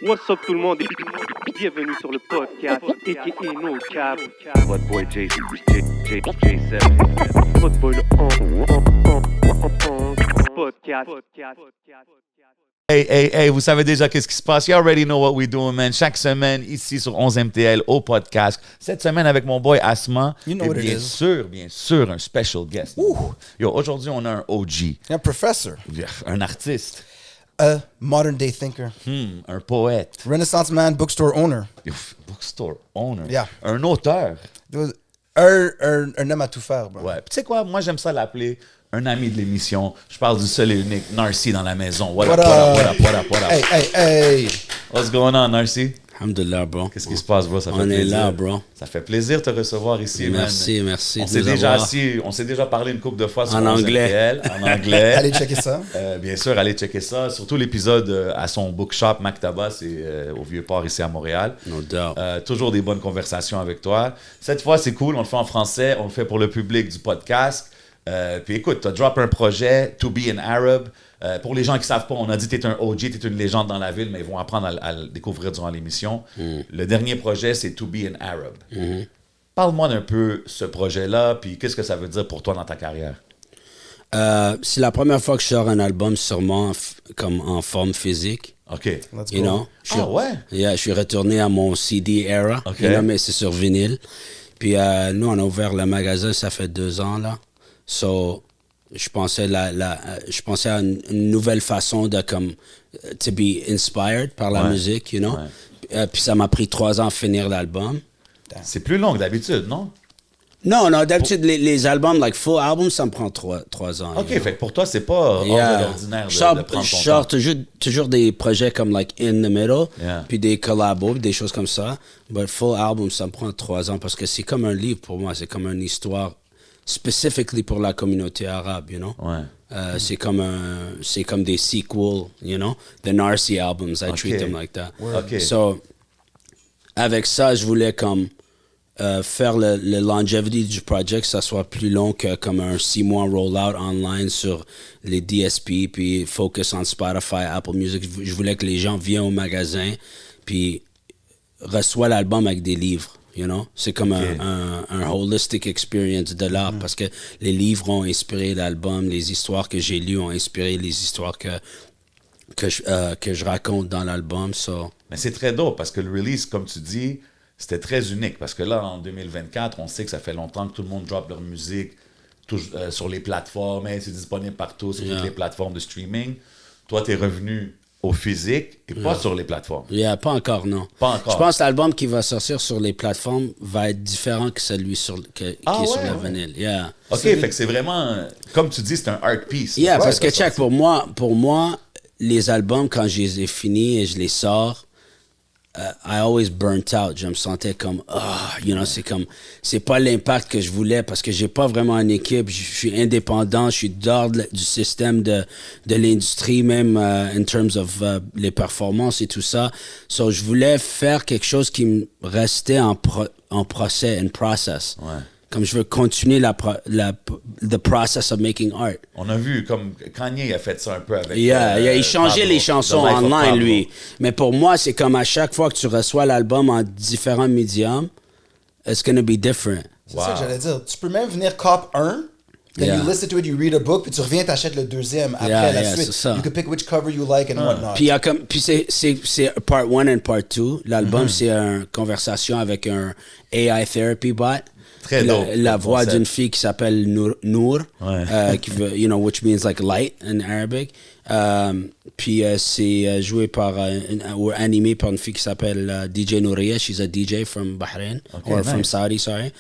What's up tout le monde et bienvenue sur le podcast a.k.a. No Cap. Votre boy J7. Votre boy le podcast. Hey, vous savez déjà qu'est-ce qui se passe. You already know what we doing, man. Chaque semaine, ici sur 11MTL, au podcast. Cette semaine, avec mon boy Asma. You know et what it bien sûr, un special guest. Yo, aujourd'hui, on a un OG. Un professor. Un artiste. A modern day thinker. Un poète. Renaissance man, bookstore owner. Bookstore owner. Yeah. Un auteur. Un homme à tout faire, bro. Ouais. Puis tu sais quoi? Moi, j'aime ça l'appeler un ami de l'émission. Je parle du seul et unique Narcy dans la maison. What up? Hey. What's going on, Narcy? Alhamdulillah, bro. Qu'est-ce qui se passe, bro? Ça fait On est plaisir. là, bro. Ça fait plaisir de te recevoir ici, Merci man. de On s'est nous déjà avoir. assis, on s'est déjà parlé une couple de fois sur En anglais. MTL, en anglais. Allez checker ça. Bien sûr, allez checker ça. Surtout l'épisode à son bookshop Maktaba, c'est au Vieux-Port ici à Montréal. No doubt. Toujours des bonnes conversations avec toi. Cette fois, c'est cool, on le fait en français, on le fait pour le public du podcast. Puis écoute, tu as drop un projet, To Be an Arab. Pour les gens qui ne savent pas, on a dit que tu es un OG, tu es une légende dans la ville, mais ils vont apprendre à le découvrir durant l'émission. Le dernier projet, c'est To Be an Arab. Parle-moi d'un peu ce projet-là, puis qu'est-ce que ça veut dire pour toi dans ta carrière? C'est la première fois que je sors un album sûrement comme en forme physique. OK. Let's You go. know? Ouais? Je suis retourné à mon CD era, OK. you know, mais c'est sur vinyle. Puis nous, on a ouvert le magasin, ça fait 2 ans, là. So, je pensais à une nouvelle façon de comme to be inspired par la musique, you know. Puis ça m'a pris 3 ans à finir l'album. C'est plus long que d'habitude, non? Non, d'habitude, les albums, like full album, ça me prend 3 ans. OK, you know. fait que pour toi, c'est pas hors de l'ordinaire de prendre ton Je sors temps. toujours des projets comme like In the Middle, Yeah. puis des collabos, des choses comme ça. But full album, ça me prend 3 ans parce que c'est comme un livre pour moi, c'est comme une histoire specifically pour la communauté arabe, you know. Ouais. C'est comme des sequels, you know. The Narcy albums, I treat them like that. OK. So, avec ça, je voulais comme faire le longevity du projet, que ça soit plus long que comme un 6 mois rollout online sur les DSP, puis focus on Spotify, Apple Music. Je voulais que les gens viennent au magasin, puis reçoivent l'album avec des livres. You know? C'est comme un holistic experience de l'art parce que les livres ont inspiré l'album, les histoires que j'ai lues ont inspiré les histoires que je raconte dans l'album. So. Mais c'est très dope parce que le release, comme tu dis, c'était très unique. Parce que là, en 2024, on sait que ça fait longtemps que tout le monde drop leur musique sur les plateformes. Et c'est disponible partout sur toutes les plateformes de streaming. Toi, tu es revenu au physique et pas sur les plateformes. Pas encore, non. Pas encore. Je pense que l'album qui va sortir sur les plateformes va être différent que celui qui est sur le vinyle. Yeah. OK, fait que c'est vraiment, comme tu dis, c'est un art piece. Yeah, parce que check, pour moi, les albums, quand je les ai finis et je les sors, I always burnt out. Je me sentais comme, you know, c'est pas l'impact que je voulais parce que j'ai pas vraiment une équipe. Je suis indépendant, je suis dehors du système de l'industrie, même in terms of les performances et tout ça. So, je voulais faire quelque chose qui me restait en process. Ouais. Comme je veux continuer the process of making art. On a vu comme Kanye a fait ça un peu avec. Il changeait Pablo, les chansons The Life of online, Pablo. lui. Mais pour moi, c'est comme à chaque fois que tu reçois l'album en différents médiums, it's gonna be different. C'est ça que j'allais dire. Tu peux même venir cop 1, then you listen to it, you read a book, puis tu reviens, t'achètes le deuxième après la suite. c'est ça. You can pick which cover you like and whatnot. Puis c'est part 1 and part 2. L'album, c'est une conversation avec un AI therapy bot. Très dope. La voix d'une fille qui s'appelle Nour, qui veut, you know, which means like light in Arabic. Puis c'est joué par, ou animé par une fille qui s'appelle DJ Nouria. She's a DJ from Bahrain, from Saudi, sorry.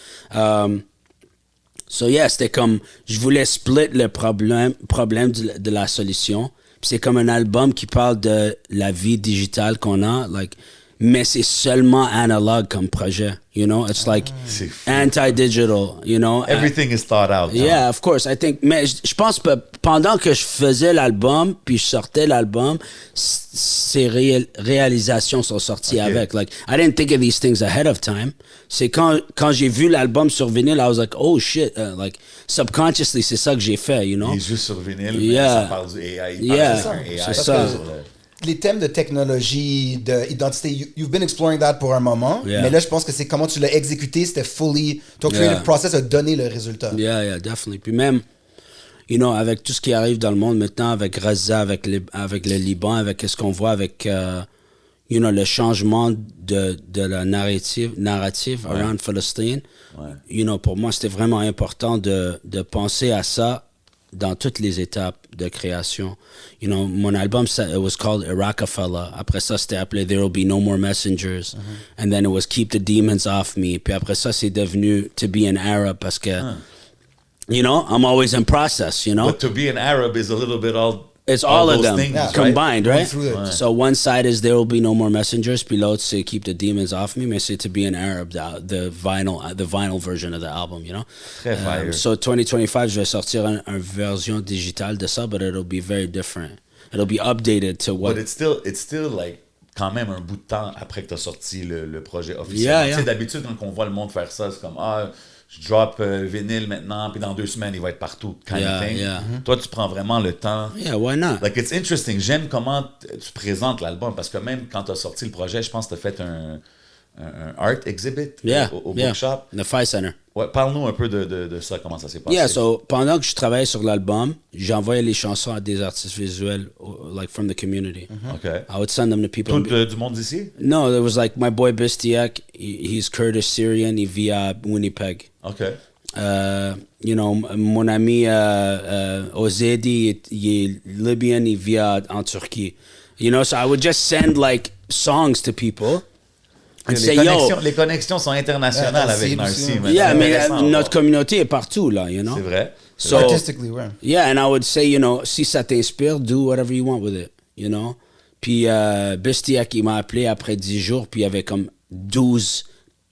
So yeah, c'était comme, je voulais split le problème de la solution. Puis c'est comme un album qui parle de la vie digitale qu'on a, like, mais c'est seulement analogue comme projet, you know? It's like anti-digital, you know? Everything is thought out. Yeah, of course. I think, mais je pense que pendant que je faisais l'album, puis je sortais l'album, ces réalisations sont sorties avec. Like, I didn't think of these things ahead of time. C'est quand j'ai vu l'album sur vinyle, I was like, oh shit, like, subconsciously, c'est ça que j'ai fait, you know? Il est juste sur vinyle, Yeah. mais ça parle du AI. Yeah, AI c'est ça. les thèmes de technologie, d'identité, you've been exploring that pour un moment, Yeah. mais là, je pense que c'est comment tu l'as exécuté, c'était fully, ton creative process a donné le résultat. Yeah, definitely. Puis même, you know, avec tout ce qui arrive dans le monde maintenant, avec Gaza, avec le Liban, avec ce qu'on voit avec, you know, le changement de la narrative around Palestine, you know, pour moi, c'était vraiment important de penser à ça dans toutes les étapes de création. You know, mon album, it was called Iraqafella. Après ça, c'était appelé There Will Be No More Messengers. And then it was Keep the Demons Off Me. Puis après ça, c'est devenu To Be an Arab parce que, you know, I'm always in process, you know. But to be an Arab is a little bit It's all of those them things, combined, right? Right? So one side is There Will Be No More Messengers, puis l'autre c'est Keep the Demons Off Me, mais c'est To Be an Arab, the vinyl version of the album, you know? Très fire. So 2025, je vais sortir une version digitale de ça, but it'll be very different. It'll be updated to what... But it's still like quand même un bout de temps après que tu as sorti le projet officiel. Yeah, Tu sais, d'habitude, quand on voit le monde faire ça, c'est comme je drop vinyle maintenant, puis dans 2 semaines, il va être partout. Kind of thing. Toi, tu prends vraiment le temps. Yeah, why not? Like, it's interesting. J'aime comment tu présentes l'album, parce que même quand tu as sorti le projet, je pense que tu as fait un art exhibit au bookshop. The Phi Center. Ouais, parle-nous un peu de ça, comment ça s'est passé. Yeah, so pendant que je travaillais sur l'album, j'envoyais les chansons à des artistes visuels, like from the community. Okay. I would send them to people. Tout du monde d'ici? No, it was like my boy Bistiak, he's Kurdish Syrian, il vit à Winnipeg. Okay. You know, mon ami Ozedi, il est Libyan, il vit en Turquie. You know, so I would just send like songs to people. And say, Les connexions sont internationales avec Narcy. Yeah, mais notre communauté est partout, là, you know? C'est vrai. So, Artistically, ouais. Yeah, and I would say, you know, si ça t'inspire, do whatever you want with it, you know? Puis Bistiak, il m'a appelé après 10 jours, puis il y avait comme 12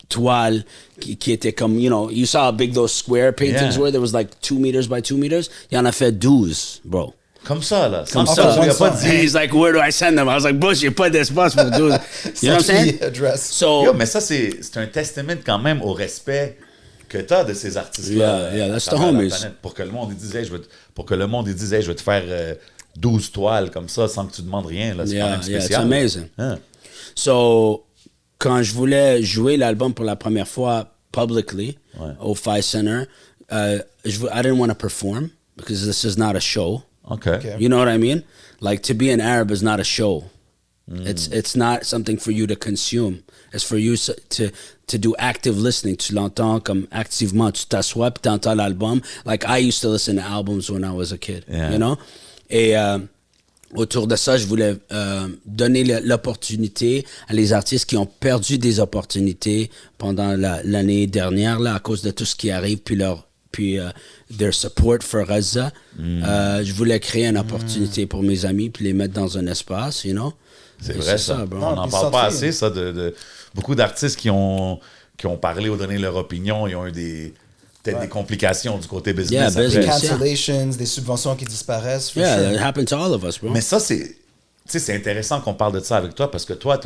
toiles qui étaient comme, you know, you saw how big those square paintings were? There was like 2 meters by 2 meters. Il en a fait 12, bro. Comme ça, là. Comme ça. ça. Il n'y a pas de And he's like, where do I send them? I was like, Bush, j'ai pas d'espace pour 12. You know what I'm saying? Address. So, Yo, mais ça, c'est un testament quand même au respect que tu as de ces artistes-là. Yeah, that's à the travers la homies. planète. Pour que le monde dise, hey, je vais te faire 12 toiles comme ça sans que tu demandes rien. Là. C'est quand même spécial. it's amazing. Hein? So, quand je voulais jouer l'album pour la première fois publicly au Phi Center, I didn't want to perform because this is not a show. Okay. You know what I mean? Like, to be an Arab is not a show. It's not something for you to consume. It's for you to do active listening. Tu l'entends comme activement. Tu t'assois puis t'entends l'album. Like, I used to listen to albums when I was a kid. Yeah. You know? Et autour de ça, je voulais donner l'opportunité à les artistes qui ont perdu des opportunités pendant l'année dernière là, à cause de tout ce qui arrive, puis their support for Gaza. Je voulais créer une opportunité pour mes amis puis les mettre dans un espace, you know? C'est vrai, ça. bro. On n'en parle pas assez, ça, de beaucoup d'artistes qui ont parlé ou donné leur opinion. Ils ont eu peut-être des complications du côté business. Yeah, après. business. Cancellations, des subventions qui disparaissent. for Yeah, sure. it happened to all of us, bro. Mais ça, c'est intéressant qu'on parle de ça avec toi parce que toi,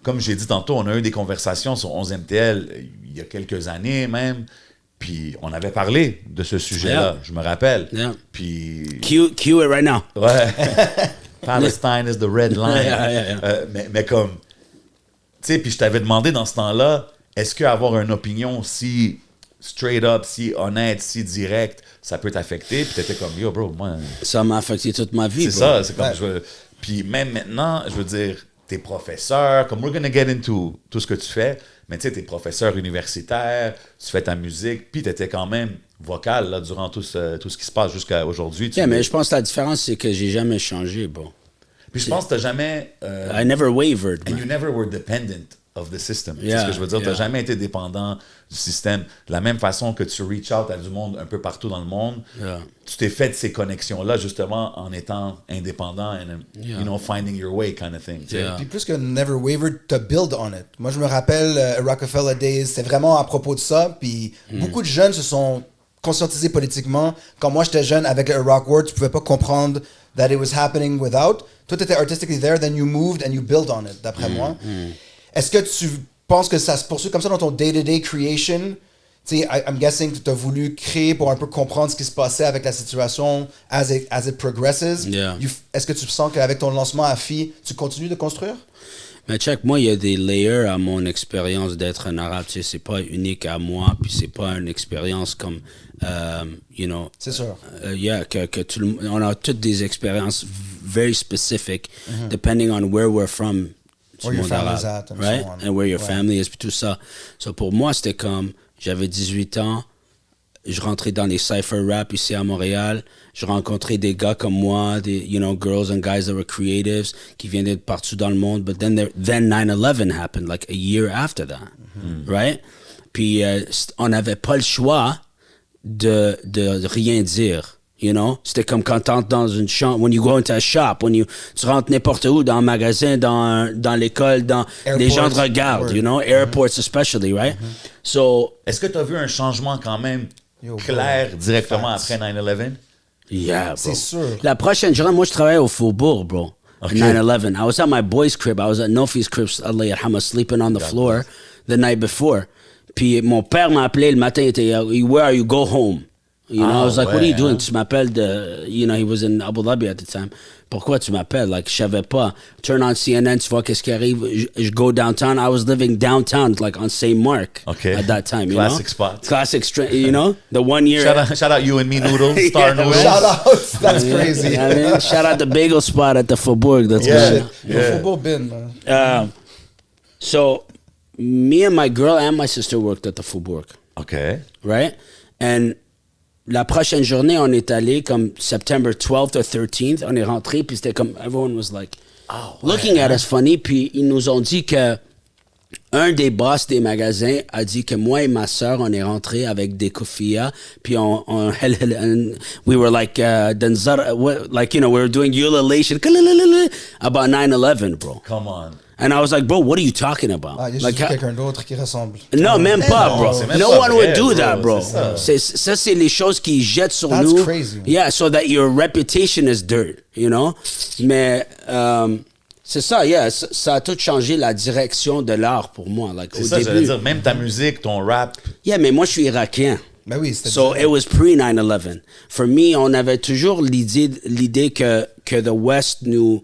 comme j'ai dit tantôt, on a eu des conversations sur 11MTL il y a quelques années même. Puis on avait parlé de ce sujet-là, je me rappelle. Yeah. Puis. Cue it right now. Ouais. Palestine is the red line. Yeah. Mais comme. Tu sais, puis je t'avais demandé dans ce temps-là, est-ce qu'avoir une opinion si straight up, si honnête, si direct, ça peut t'affecter? Puis t'étais comme, yo, bro, moi. Ça m'a affecté toute ma vie, C'est bro. ça, c'est comme. Puis même maintenant, je veux dire, t'es professeur, comme we're gonna get into tout ce que tu fais, mais tu sais, t'es professeur universitaire, tu fais ta musique, puis t'étais quand même vocal là, durant tout ce qui se passe jusqu'à aujourd'hui. Yeah, mais je pense que la différence, c'est que j'ai jamais changé, bro. Puis je pense que t'as jamais. I never wavered, And man. you never were dependent of the system. Yeah, C'est ce que je veux dire. yeah. T'as jamais été dépendant du système. De la même façon que tu reach out à du monde un peu partout dans le monde, Yeah. tu t'es fait de ces connexions-là justement en étant indépendant and Yeah. you know, finding your way kind of thing. tu sais. Yeah. Puis plus que never wavered, to build on it. Moi, je me rappelle Rockefeller Days, c'est vraiment à propos de ça. Puis beaucoup de jeunes se sont conscientisés politiquement. Quand moi, j'étais jeune avec le Rock World, tu pouvais pas comprendre that it was happening without. Toi, t'étais artistically there, then you moved and you built on it, d'après moi. Est-ce que tu penses que ça se poursuit comme ça dans ton day-to-day creation? tu sais, I'm guessing que tu as voulu créer pour un peu comprendre ce qui se passait avec la situation as it progresses. Yeah. Est-ce que tu sens qu'avec ton lancement à FI, tu continues de construire? Mais check, moi, il y a des layers à mon expérience d'être un arabe. Tu sais, c'est pas unique à moi, puis c'est pas une expérience comme, you know. C'est sûr. Yeah, que on a toutes des expériences very specific, depending on where we're from. Where your monde family's arabe, at and right? so on. And where your Ouais. family is, puis tout ça. So pour moi, c'était comme, j'avais 18 ans, je rentrais dans les cypher rap ici à Montréal. Je rencontrais des gars comme moi, des, you know, girls and guys that were creatives, qui viennent de partout dans le monde. But then 9/11 happened, like a year after that, right? Puis on n'avait pas le choix de rien dire, you know? C'était comme quand t'entres dans une chambre, when you go into a shop, tu rentres n'importe où, dans un magasin, dans l'école, les gens te regardent, you know? Airports especially, right? So... Est-ce que tu as vu un changement quand même clair directement après 9/11? Yeah, bro. C'est sûr. La prochaine journée, moi, je travaillais au Faubourg, bro. Okay. 9/11. I was at my boy's crib. I was at Nofi's crib, Allah yarhamah, sleeping on the floor the night before. Puis mon père m'a appelé le matin, il était, where are you? Go home. You know, I was like, what are you doing? Tu m'appelles you know, he was in Abu Dhabi at the time. Pourquoi tu m'appelles? Like, je savais pas. Turn on CNN, tu vois qu'est-ce qui arrive. Je go downtown. I was living downtown, like on St. Mark at that time, you Classic know? spot. Classic, you know? The 1 year... Shout out you and me noodles, Star Yeah, Noodles. Shout out. That's crazy. I mean, shout out the bagel spot at the Faubourg. That's Yeah. good. Yo, Faubourg bin, man. So, me and my girl and my sister worked at the Faubourg, OK. right? And la prochaine journée, on est allé comme September 12th or 13th. On est rentré, puis c'était comme, everyone was like, looking at us funny. Puis ils nous ont dit que un des boss des magasins a dit que moi et ma sœur, on est rentré avec des kufiyas, puis we were like, like, you know, we were doing ululation about 9/11, bro. Come on. And I was like, bro, what are you talking about? Ah, il y a Like, juste quelqu'un d'autre qui ressemble. non, même pas, bro. c'est même No pas one vrai, would do bro, that, bro. c'est ça. Ça, c'est les choses qu'ils jettent sur That's nous. crazy. Yeah, so that your reputation is dirt, you know? Mais c'est ça, yeah, ça a tout changé la direction de l'art pour moi. Like, C'est au ça, début. j'allais dire. Même ta musique, ton rap. Yeah, mais moi, je suis irakien. Ben oui, c'était So it was pre-9/11. For me, on avait toujours l'idée que the West nous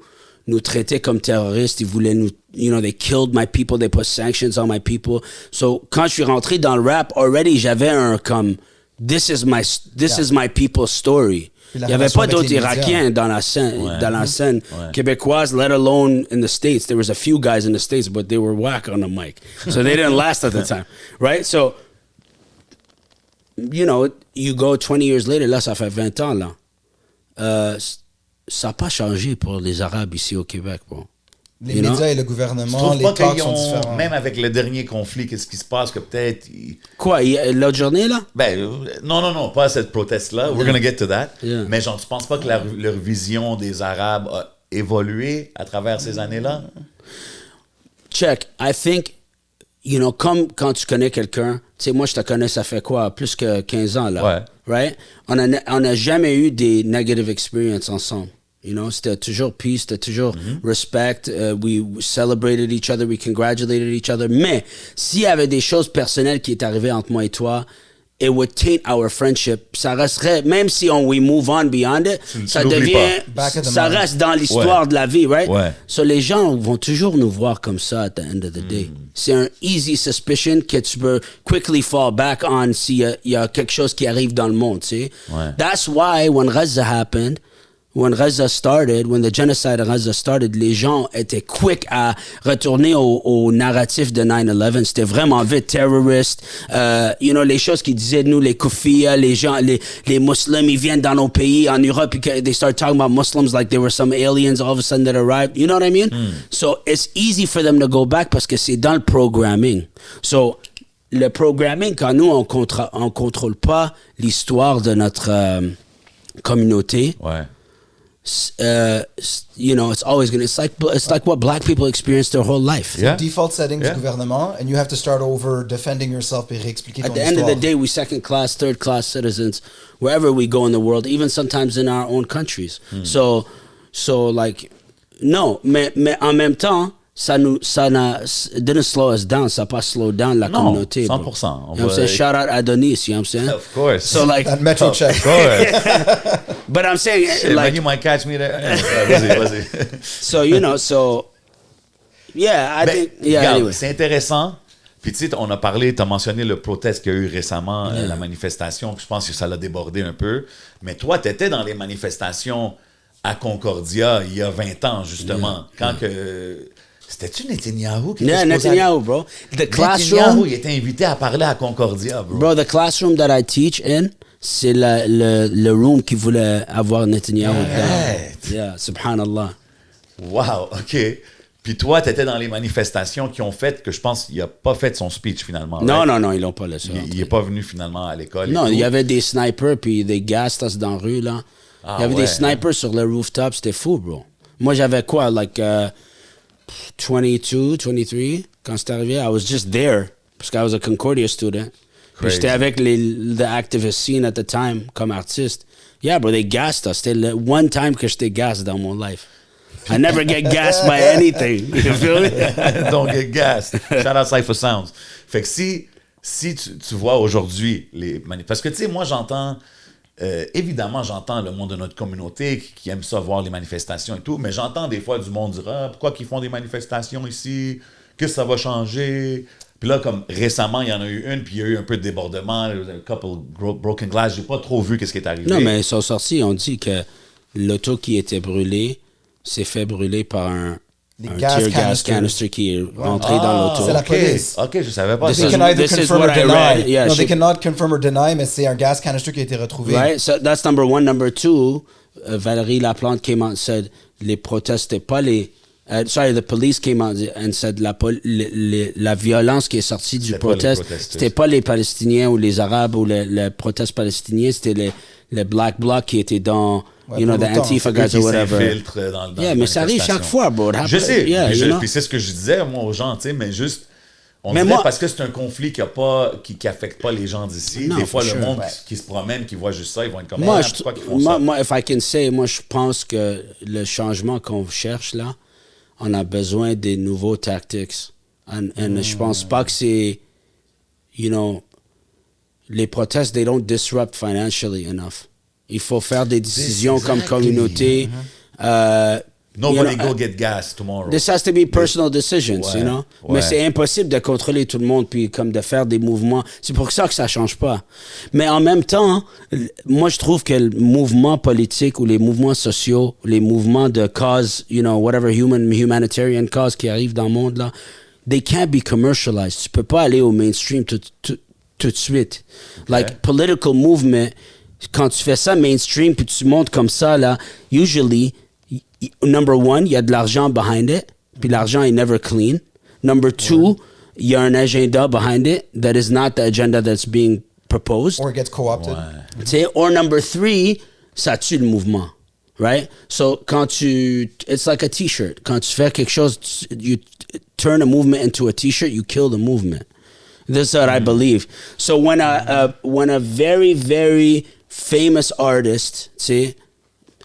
traitait comme terroristes. Ils voulaient nous, you know, they killed my people, they put sanctions on my people. So quand je suis rentré dans le rap, already j'avais un comme this is my people's story. Puis Il la n'y avait relation pas avec d'autres les médias. Irakiens dans la scène, québécoise, let alone in the States. There was a few guys in the States, but they were whack on the mic. So they didn't last at the time, right? So, you know, you go 20 years later, là, ça fait 20 ans, là. Ça n'a pas changé pour les Arabes ici au Québec, bro. Les You know? médias et le Tu gouvernement, trouves les pas talks qu'ils sont ont, différents. même avec le dernier conflit, qu'est-ce qui se passe, que peut-être... Quoi, l'autre journée, là? Ben, non, pas cette proteste-là. We're gonna get to that. Yeah. Mais genre, tu penses pas que leur vision des Arabes a évolué à travers ces années-là? Check. I think, you know, comme quand tu connais quelqu'un, tu sais, moi, je te connais, ça fait quoi? Plus que 15 ans, là. Ouais. Right? On a jamais eu des negative experiences ensemble. You know, c'était toujours peace, c'était toujours respect. We celebrated each other, we congratulated each other. Mais s'il y avait des choses personnelles qui est arrivées entre moi et toi, it would taint our friendship. Ça resterait, même si we move on beyond it, ça l'oublies devient, Back of the ça mind. reste dans l'histoire Ouais. de la vie, right? Ouais. So les gens vont toujours nous voir comme ça at the end of the day. C'est un easy suspicion que tu peux quickly fall back on s'il y a quelque chose qui arrive dans le monde, tu sais. Ouais. That's why when Gaza happened, when the genocide of Gaza started, les gens étaient quick à retourner au narratif de 9/11. C'était vraiment vite, terroriste. You know, les choses qu'ils disaient de nous, les kufiyas, les gens, les musulmans, ils viennent dans nos pays, en Europe, they start talking about Muslims like they were some aliens all of a sudden that arrived. You know what I mean? So it's easy for them to go back parce que c'est dans le programming. So, le programming, quand nous, on contrôle pas l'histoire de notre communauté, Ouais. you know, it's always gonna. It's like what black people experience their whole life. Yeah. Default settings Yeah. du gouvernement, and you have to start over defending yourself et réexpliquer At ton the end of histoire. the day, we second class, third class citizens wherever we go in the world, even sometimes in our own countries. So like, no, mais en même temps, ça didn't slow us down, ça n'a pas slow down la communauté. 100%. You know what I'm saying? Shout out Adonis, you know what I'm saying? Of course. So like, That Metro check. Of course. but I'm saying Shit, like, man, you might catch me there. Vas-y. so you know, so yeah, I think Regarde, anyway. c'est intéressant. Puis tu sais, on a parlé, tu as mentionné le protest qu'il y a eu récemment, la manifestation, puis je pense que ça l'a débordé un peu. Mais toi, tu étais dans les manifestations à Concordia il y a 20 ans, justement. Quand que... C'était-tu Netanyahu qui était supposé Netanyahu, bro. The classroom, Netanyahu, il était invité à parler à Concordia, bro. bro, the classroom that I teach in, c'est le room qui voulait avoir Netanyahu dedans. Yeah, subhanallah. Wow, OK. Puis toi, tu étais dans les manifestations qui ont fait que je pense qu'il n'a pas fait son speech finalement. Non, right? non, ils l'ont pas laissé. Il n'est pas venu finalement à l'école. Non, et il y tout. avait des snipers, puis des gassed us dans la rue, là. Ah, Il y avait ouais. des snipers sur le rooftop, c'était fou, bro. Moi, j'avais quoi, like 22, 23, quand c'est arrivé. I was just there, parce que I was a Concordia student. Puis Crazy. j'étais avec the activist scene at the time, comme artiste. Yeah, bro, they gassed us. C'était le one time que j'étais gassed dans mon life. I never get gassed by anything. You feel me? Don't get gassed. Shout out Cypher Sounds. Fait que si tu vois aujourd'hui les parce que tu sais, moi j'entends, évidemment j'entends le monde de notre communauté qui aime ça voir les manifestations et tout, mais j'entends des fois du monde dire pourquoi qu'ils font des manifestations ici, que ça va changer. Puis là, comme récemment, il y en a eu une, puis il y a eu un peu de débordement, a couple broken glass, j'ai pas trop vu qu'est-ce qui est arrivé. Non, mais ils sont sortis, on dit que l'auto qui était brûlée s'est fait brûler par un gas tear gas canister. canister qui est rentré dans l'auto. C'est la OK. police. OK, je savais pas This ça. They can either This is confirm what or I deny. read. Yeah, no, they she- cannot confirm or deny, mais c'est un gas canister qui a été retrouvé. Right? So that's number one. Number two, Valérie Laplante came out and said les protestes, c'était pas les... the police came out and said la violence qui est sortie du C'était pas les protest, protesters. c'était pas les Palestiniens ou les Arabes ou les protestes palestiniens, c'était les Black Bloc qui étaient dans, Ouais, you know, pour the longtemps. Antifa Eux guys qui or whatever. s'infiltrent dans Yeah, les mais ça arrive manifestations. chaque fois, bro. It Je happens- sais, yeah, puis you know? puis c'est ce que je disais, moi, aux gens, tu sais, mais juste, on Mais dirait moi- parce que c'est un conflit qui affecte pas les gens d'ici. Non, Des fois, for le sure. monde Ouais. qui se promène, qui voit juste ça, ils vont être comme, Moi, pourquoi ils font ça? moi, if I can say, moi, je pense que le changement qu'on cherche là, on a besoin des nouveaux tactics. And je pense pas que c'est, you know, les protestes, they don't disrupt financially enough. Il faut faire des décisions comme Exactly. communauté. Nobody you know, go get gas tomorrow. This has to be personal decisions, Ouais, you know. ouais. Mais c'est impossible de contrôler tout le monde puis comme de faire des mouvements. C'est pour ça que ça change pas. Mais en même temps, moi je trouve que le mouvement politique ou les mouvements sociaux, les mouvements de cause, you know, whatever humanitarian cause qui arrive dans le monde là, they can't be commercialized. Tu peux pas aller au mainstream tout de suite. Like political movement, quand tu fais ça mainstream puis tu montes comme ça là, usually number one, il y a de l'argent behind it, puis l'argent est never clean. Number two, il y a un agenda behind it that is not the agenda that's being proposed. Or it gets co-opted. Tu sais, or number three, ça tue le mouvement, right? So, it's like a t-shirt. Quand tu fais quelque chose, you turn a movement into a t-shirt, you kill the movement. This is what I believe. So when a very, very famous artist, tu sais,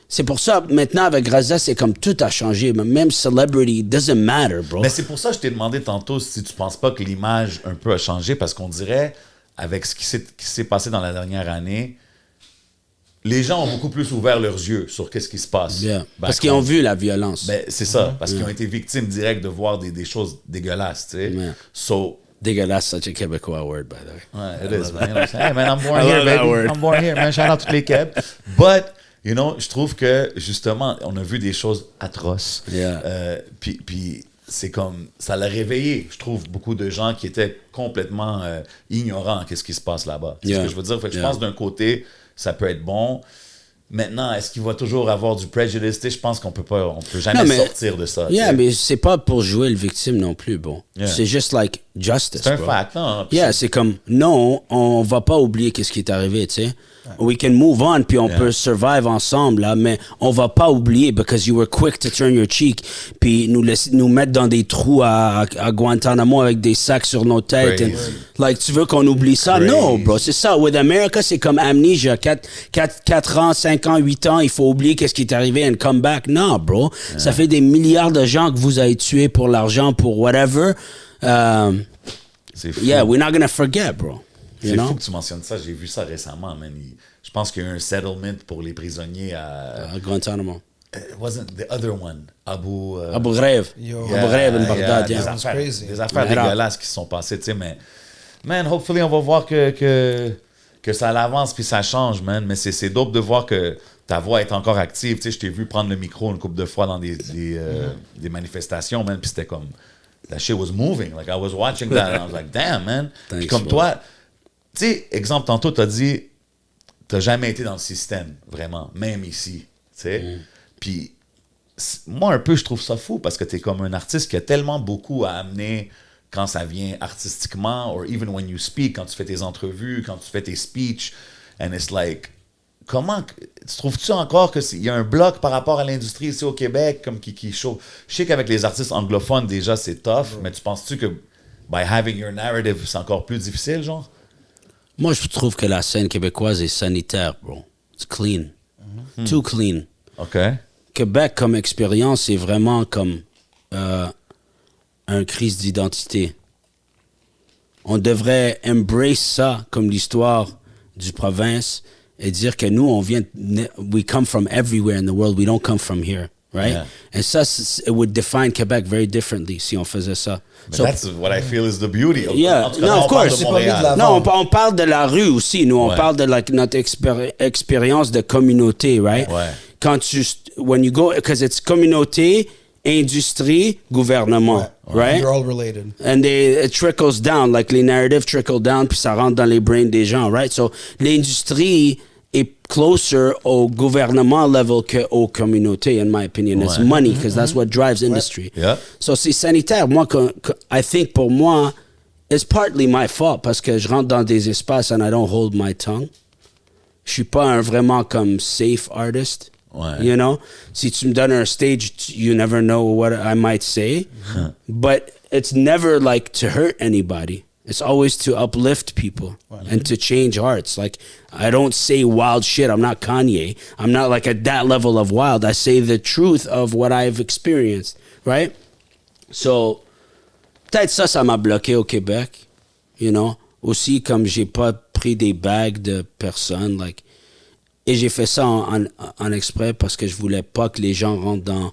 c'est pour ça, maintenant, avec Raza, c'est comme tout a changé. Même celebrity, it doesn't matter, bro. Mais c'est pour ça que je t'ai demandé tantôt si tu penses pas que l'image un peu a changé, parce qu'on dirait, avec ce qui s'est passé dans la dernière année, les gens ont beaucoup plus ouvert leurs yeux sur qu'est-ce qui se passe. Yeah. back Parce qu'ils ont home. vu la violence. Ben, c'est ça, parce qu'ils ont été victimes directes de voir des choses dégueulasses, tu sais. Yeah. So, Dégueulasse, such a Québécois word, by the way. ouais, it is, man. You know what I'm saying? Hey, man, I'm born I here, love that baby. word. I'm born here, man. Shout out toutes les Québs. But, you know, je trouve que, justement, on a vu des choses atroces. Yeah. Puis c'est comme, ça l'a réveillé, je trouve, beaucoup de gens qui étaient complètement ignorants qu'est-ce qui se passe là-bas. C'est Yeah. ce que je veux dire. Fait que je Yeah. pense d'un côté, ça peut être bon. Maintenant, est-ce qu'il va toujours avoir du prejudice? Tu sais, je pense qu'on peut jamais Non, mais- sortir de ça. tu Yeah, sais. mais c'est pas pour jouer le victime non plus, bon. Yeah. C'est juste like justice, C'est un bro. fact, non? Yeah, c'est comme, non, on va pas oublier qu'est-ce qui est arrivé, tu sais. We can move on, puis on peut survive ensemble, là, mais on va pas oublier because you were quick to turn your cheek, puis nous mettre dans des trous à Guantanamo avec des sacs sur nos têtes. And, like, tu veux qu'on oublie ça? No, bro, c'est ça. With America, c'est comme amnesia. 4 ans, 5 ans, 8 ans, il faut oublier qu'est-ce qui est arrivé and come back. Non, bro. Ça fait des milliards de gens que vous avez tués pour l'argent, pour whatever. C'est fou. Yeah, we're not gonna forget, bro. C'est fou que tu mentionnes ça. J'ai vu ça récemment, man. Je pense qu'il y a eu un settlement pour les prisonniers à Guantanamo. It wasn't the other one. Abu Ghraib. Yo. Abu Ghraib in Baghdad, Des yeah. affaires dégueulasses qui se sont passées, tu sais, mais man, hopefully on va voir que ça avance puis ça change, man. Mais c'est dope de voir que ta voix est encore active. Tu sais, je t'ai vu prendre le micro une couple de fois dans des manifestations, man, puis c'était comme that shit was moving. Like I was watching that and I was like, damn, man. Puis comme bro. toi, tu sais, exemple, tantôt, t'as dit, t'as jamais été dans le système, vraiment, même ici, tu sais. Puis, moi, un peu, je trouve ça fou parce que t'es comme un artiste qui a tellement beaucoup à amener quand ça vient artistiquement, or even when you speak, quand tu fais tes entrevues, quand tu fais tes speeches, and it's like, comment, tu trouves-tu encore qu'il y a un bloc par rapport à l'industrie ici au Québec, comme qui chauffe? Je sais qu'avec les artistes anglophones, déjà, c'est tough, mais tu penses-tu que by having your narrative, c'est encore plus difficile, genre? Moi, je trouve que la scène québécoise est sanitaire, bro. It's clean. Too clean. OK. Québec, comme expérience, c'est vraiment comme une crise d'identité. On devrait embrace ça comme l'histoire du province et dire que nous, we come from everywhere in the world. We don't come from here, right? Yeah. Et ça, it would define Québec very differently si on faisait ça. But that's what I feel is the beauty. Yeah, En tout cas, no, on of parle course. de Montréal. Non, on parle de la rue aussi. Nous, on parle de notre expérience de communauté, right? Ouais. When you go, because it's communauté, industrie, gouvernement, right? They're all related. And it trickles down, like les narratives trickle down, puis ça rentre dans les brains des gens, right? So, l'industrie est closer au gouvernement level qu'aux communautés, in my opinion. It's money, because that's what drives industry. Yeah. So, c'est sanitaire. Moi, I think pour moi, it's partly my fault, parce que je rentre dans des espaces and I don't hold my tongue. Je suis pas un vraiment comme safe artist. Ouais. You know? Si tu me donnes un stage, you never know what I might say. But it's never like to hurt anybody. It's always to uplift people and to change hearts. Like, I don't say wild shit. I'm not Kanye. I'm not like at that level of wild. I say the truth of what I've experienced, right? So, peut-être ça m'a bloqué au Québec, you know? Aussi, comme j'ai pas pris des bagues de personnes, like, et j'ai fait ça en exprès parce que je voulais pas que les gens rentrent dans,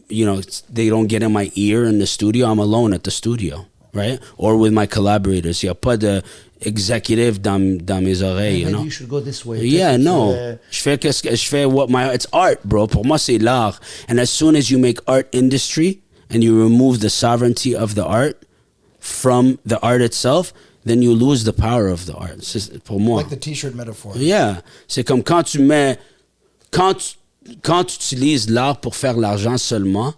you know, they don't get in my ear in the studio. I'm alone at the studio, right? Or with my collaborators. Il y a pas de executive dans mes oreilles, you know? Maybe you should go this way. Yeah, no. Je fais it's art, bro. Pour moi, c'est l'art. And as soon as you make art industry and you remove the sovereignty of the art from the art itself, then you lose the power of the art. C'est pour moi. Like the t-shirt metaphor. Yeah. C'est comme quand tu utilises l'art pour faire l'argent seulement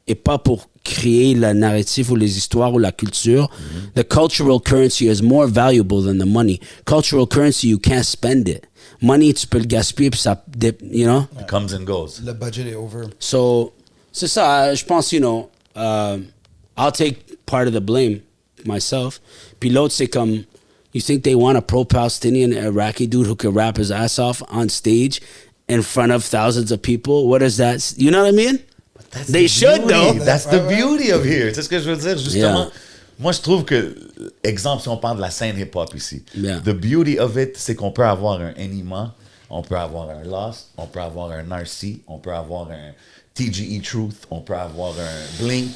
et pas pour créer la narrative ou les histoires ou la culture, the cultural currency is more valuable than the money. Cultural currency, you can't spend it. Money, tu peux le gaspiller puis ça, you know? It comes and goes. Le budget est over. So, c'est ça, je pense, you know, I'll take part of the blame myself. Puis l'autre, c'est comme, you think they want a pro-Palestinian Iraqi dude who can rap his ass off on stage in front of thousands of people? What is that? You know what I mean? They should, though. That's the beauty of here. Tu sais ce que je veux dire? Justement, moi, je trouve que, exemple, si on parle de la scène hip-hop ici, the beauty of it, c'est qu'on peut avoir un Enima, on peut avoir un Lost, on peut avoir un Narcy, on peut avoir un TGE Truth, on peut avoir un Blink,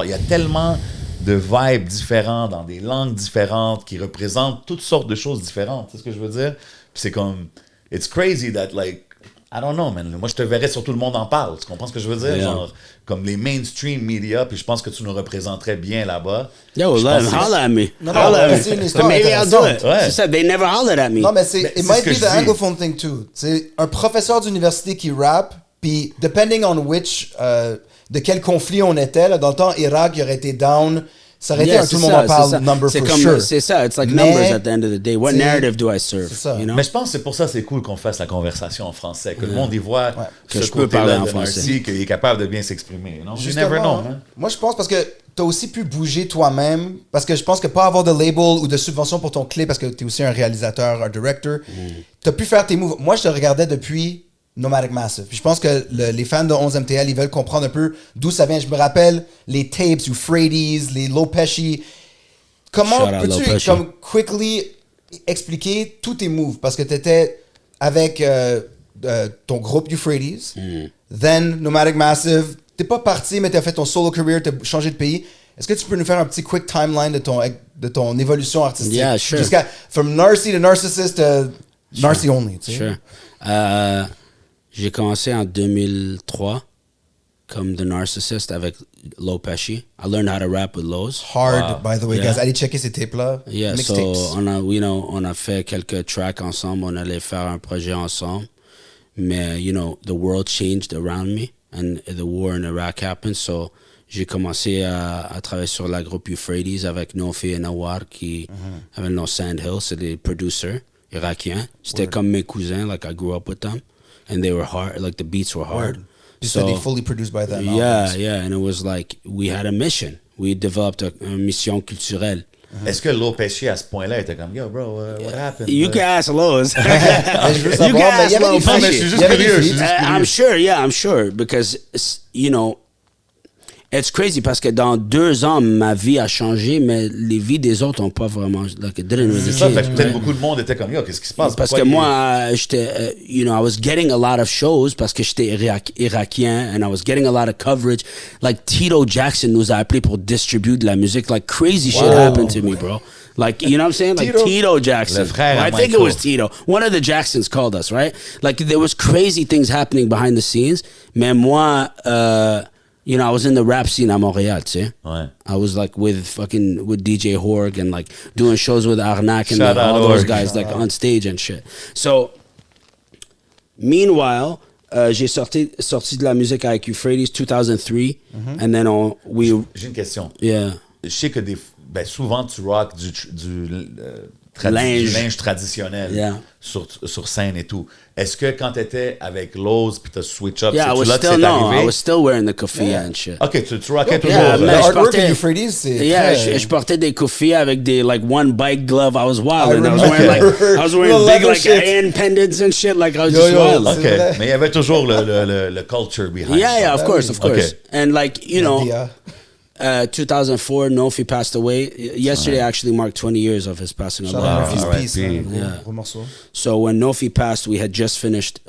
il y a tellement de vibes différents dans des langues différentes qui représentent toutes sortes de choses différentes. Tu sais ce que je veux dire? Puis c'est comme, it's crazy that like, I don't know, man. Moi, je te verrais sur Tout le monde en parle. Tu comprends ce que je veux dire? Yeah. Genre, comme les mainstream media, puis je pense que tu nous représenterais bien là-bas. Yo, Je let pense them que holler at me. Non, Holler at me. c'est une histoire But maybe I'll do it. Ouais. C'est ça, they never hollered at me. Non, mais Mais it c'est might ce que be je the dis. anglophone thing too. C'est un professeur d'université qui rappe, puis depending on which, de quel conflit on était, là, dans le temps, Irak, il aurait été down, Ça aurait été un tout le monde en parle number c'est for comme, sure. C'est ça, it's like Mais, numbers at the end of the day. What narrative do I serve? C'est ça. You know? Mais je pense que c'est pour ça que c'est cool qu'on fasse la conversation en français, que le monde y voit Que ce je peux parler côté-là en de français. Narcy, qu'il est capable de bien s'exprimer. You Justement, never know, man. moi je pense parce que t'as aussi pu bouger toi-même, parce que je pense que pas avoir de label ou de subvention pour ton clip, parce que t'es aussi un réalisateur, un director, t'as pu faire tes moves. Moi je te regardais depuis Nomadic Massive. Puis je pense que les fans de 11MTL, ils veulent comprendre un peu d'où ça vient. Je me rappelle les tapes, ou Freddy's, les Low Pesci. Comment peux-tu, comme, quickly expliquer tous tes moves? Parce que t'étais avec ton groupe Euphrates, then Nomadic Massive. T'es pas parti, mais t'as fait ton solo career, t'as changé de pays. Est-ce que tu peux nous faire un petit quick timeline de ton évolution artistique? Yeah, sure. Jusqu'à, from Narcy to Narcissist to Narcy only, tu sais? Sure. J'ai commencé en 2003 comme The Narcissist avec Low Pesci. I learned how to rap with Lowe's. Hard, by the way, Yeah. guys. Allez checker ces tapes-là. Yeah, Mixtapes. so on a fait quelques tracks ensemble. On allait faire un projet ensemble. Mais, the world changed around me and the war in Iraq happened. So, j'ai commencé à travailler sur la groupe Euphrates avec Nofi et Nawar qui avaient le nom Sandhill. C'est des producers irakiens. C'était comme mes cousins. Like, I grew up with them. And they were hard. Like, the beats were hard. So they fully produced by them. Yeah. And it was like, we had a mission. We developed une mission culturelle. Est-ce que Low Pesci, à ce point-là, était comme, yo, bro, what happened? You can ask Lowe's. Mais je veux savoir, mais il y avait des Non, mais je suis fichiers. juste curieux. I'm sure, because, it's crazy parce que dans 2 ans, ma vie a changé, mais les vies des autres n'ont pas vraiment, like, it didn't really C'est ça, change, fait que peut-être right? beaucoup de monde était comme, yo, qu'est-ce qui se passe? Parce Pourquoi que il- moi, j'étais, I was getting a lot of shows parce que j'étais irakien and I was getting a lot of coverage. Like, Tito Jackson nous a appelés pour distribuer de la musique. Like, crazy shit happened to me, bro. Like, you know what I'm saying? Like, Tito Jackson. Le frère à I think it Michael. was Tito. One of the Jacksons called us, right? Like, there was crazy things happening behind the scenes. Mais moi, I was in the rap scene à Montréal, tu sais. Ouais. I was like with DJ Horg and like doing shows with Arnak and Shout like, out all those Horg. guys like on stage and shit. So, meanwhile, j'ai sorti de la musique avec Euphrates 2003 and then J'ai une question. yeah. Je sais que souvent tu rock du linge traditionnel sur scène et tout. Est-ce que quand tu étais avec Lowe's puis tu as switch up, Yeah, I was still wearing the keffiyeh and shit. OK, tu rockais toujours. Yeah, Le man, je artwork portais- de Euphrates, c'est Yeah, très... je portais des keffiyeh avec des like one bike glove. I was wild. I And I was remember. wearing Little big leather like shit. hand pendants and shit. Like I was Yo, just yo. wild. OK, C'est vrai. mais il y avait toujours le culture behind Yeah, of course. Okay. And like, 2004, Nofi passed away. Yesterday actually marked 20 years of his passing away. Wow. Rest in R.I.P. peace, hein, Yeah. gros morceau. So when Nofi passed, we had just finished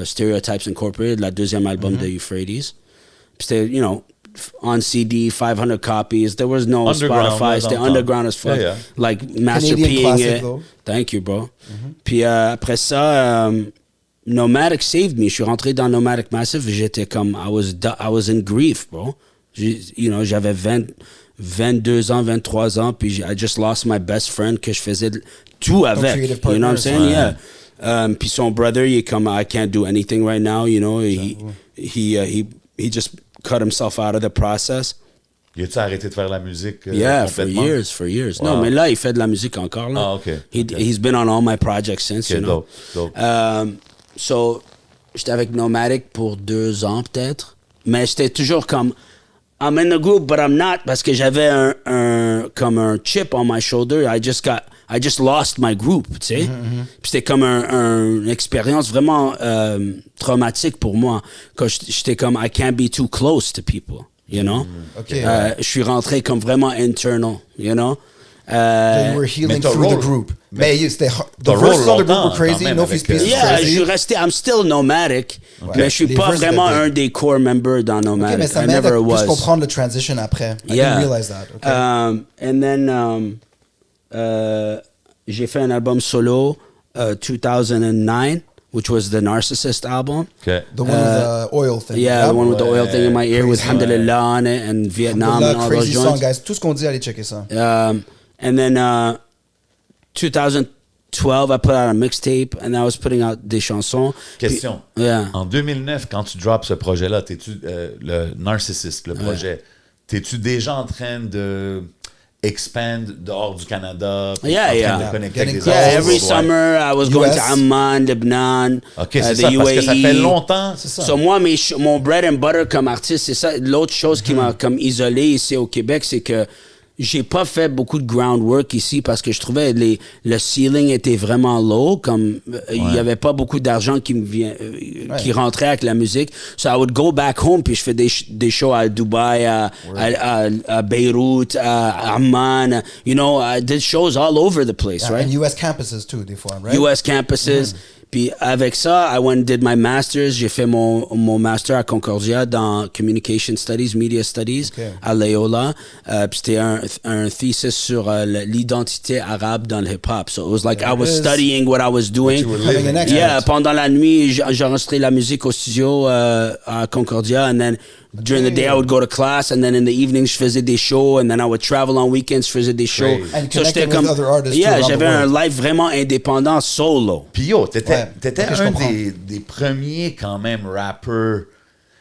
Stereotypes Incorporated, la deuxième album de Euphrates. C'était, on CD, 500 copies. There was no Underground, Spotify. C'était underground as fuck. Yeah. Like Master Canadian P-ing classic, it. though. Thank you, bro. Puis après ça, Nomadic saved me. Je suis rentré dans Nomadic Massive. J'étais comme, I was in grief, bro. J'avais 22 ans, 23 ans, puis I just lost my best friend que je faisais tout avec. creative You know what I'm saying? partner, Yeah. Puis son brother, il est comme, I can't do anything right now, he just cut himself out of the process. Il a-tu arrêté de faire la musique Yeah, for complètement? years. Wow. Non, mais là, il fait de la musique encore, là. Ah, OK. He's been on all my projects since, OK, dope. So, j'étais avec Nomadic pour 2 ans, peut-être. Mais j'étais toujours comme, I'm in the group, but I'm not, parce que j'avais comme un chip on my shoulder. I just lost my group, tu sais. Puis c'était comme une expérience vraiment traumatique pour moi. Quand j'étais comme, I can't be too close to people, you know. OK. Je suis rentré comme vraiment internal, you know. You were healing mais ton through the rôle- group. mais Mais c'était... The ton verses rôle on the group longtemps, were crazy. quand même, Nofi's avec, piece was Yeah, je crazy. suis resté, I'm still nomadic, mais je suis Les pas verses vraiment étaient un big. des core members dans OK, nomadic. mais ça I m'aide never à plus was. comprendre le transition après. I Yeah. didn't realize that. OK. And then j'ai fait un album solo 2009, which was the Narcissist album. OK. The one with the oil thing. Yeah, the one with the oil thing in my ear with Crazy. Alhamdulillah on it and Vietnam and all those Crazy song, joints. guys. Tout ce qu'on dit, allez checker ça. And then 2012, I put out a mixtape and I was putting out des chansons. Question. Puis, yeah. En 2009, quand tu drops ce projet-là, t'es-tu le narcissiste, le projet, t'es-tu déjà en train de expand dehors du Canada? Yeah, en train yeah. de connecter Getting avec des close. Yeah, autres, every ouais. summer I was going US. to Amman, Lebanon, OK, c'est the ça, parce que ça UAE. fait longtemps. C'est ça. So moi, mon bread and butter comme artiste, c'est ça. L'autre chose qui m'a comme isolé ici au Québec, c'est que j'ai pas fait beaucoup de groundwork ici parce que je trouvais le ceiling était vraiment low, comme il y avait pas beaucoup d'argent qui rentrait avec la musique. So I would go back home puis je fais des shows à Dubaï, à Beyrouth, à Amman. You know, I did shows all over the place, right? And US campuses too, des fois, right? US campuses. Puis avec ça, I went and did my master's. J'ai fait mon master à Concordia dans Communication Studies, Media Studies à Loyola. Puis c'était un thesis sur l'identité arabe dans le hip-hop. So it was like I was studying what I was doing. you were living. Becoming an expert. Yeah, pendant la nuit, j'enregistrais la musique au studio à Concordia. And then during the day, I would go to class. And then in the evenings, je faisais des shows. And then I would travel on weekends, je faisais des shows. And So connecting j'étais with other artists yeah, too around j'avais the un world. life vraiment indépendant, solo. Puis yo, t'étais Ok, je un comprends. des premiers quand même rappeurs,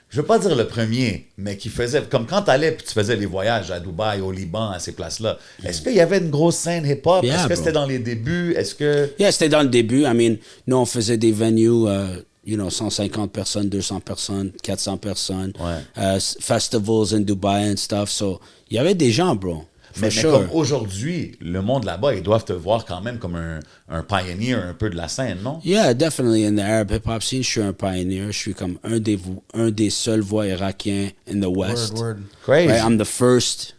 je veux pas dire le premier, mais qui faisait, comme quand t'allais puis tu faisais les voyages à Dubaï, au Liban, à ces places-là, est-ce qu'il y avait une grosse scène hip-hop? Yeah, Est-ce que bro. c'était dans les débuts? Est-ce que... Yeah, c'était dans le début. I mean, nous, on faisait des venues, 150 personnes, 200 personnes, 400 personnes. Festivals in Dubai and stuff. So, il y avait des gens, bro. Mais For sure. comme aujourd'hui, le monde là-bas, ils doivent te voir quand même comme un pioneer un peu de la scène, non? Yeah, definitely in the Arab hip-hop scene, je suis un pioneer. Je suis comme un des seuls voix irakiens in the West. Word. Crazy. Right? I'm the first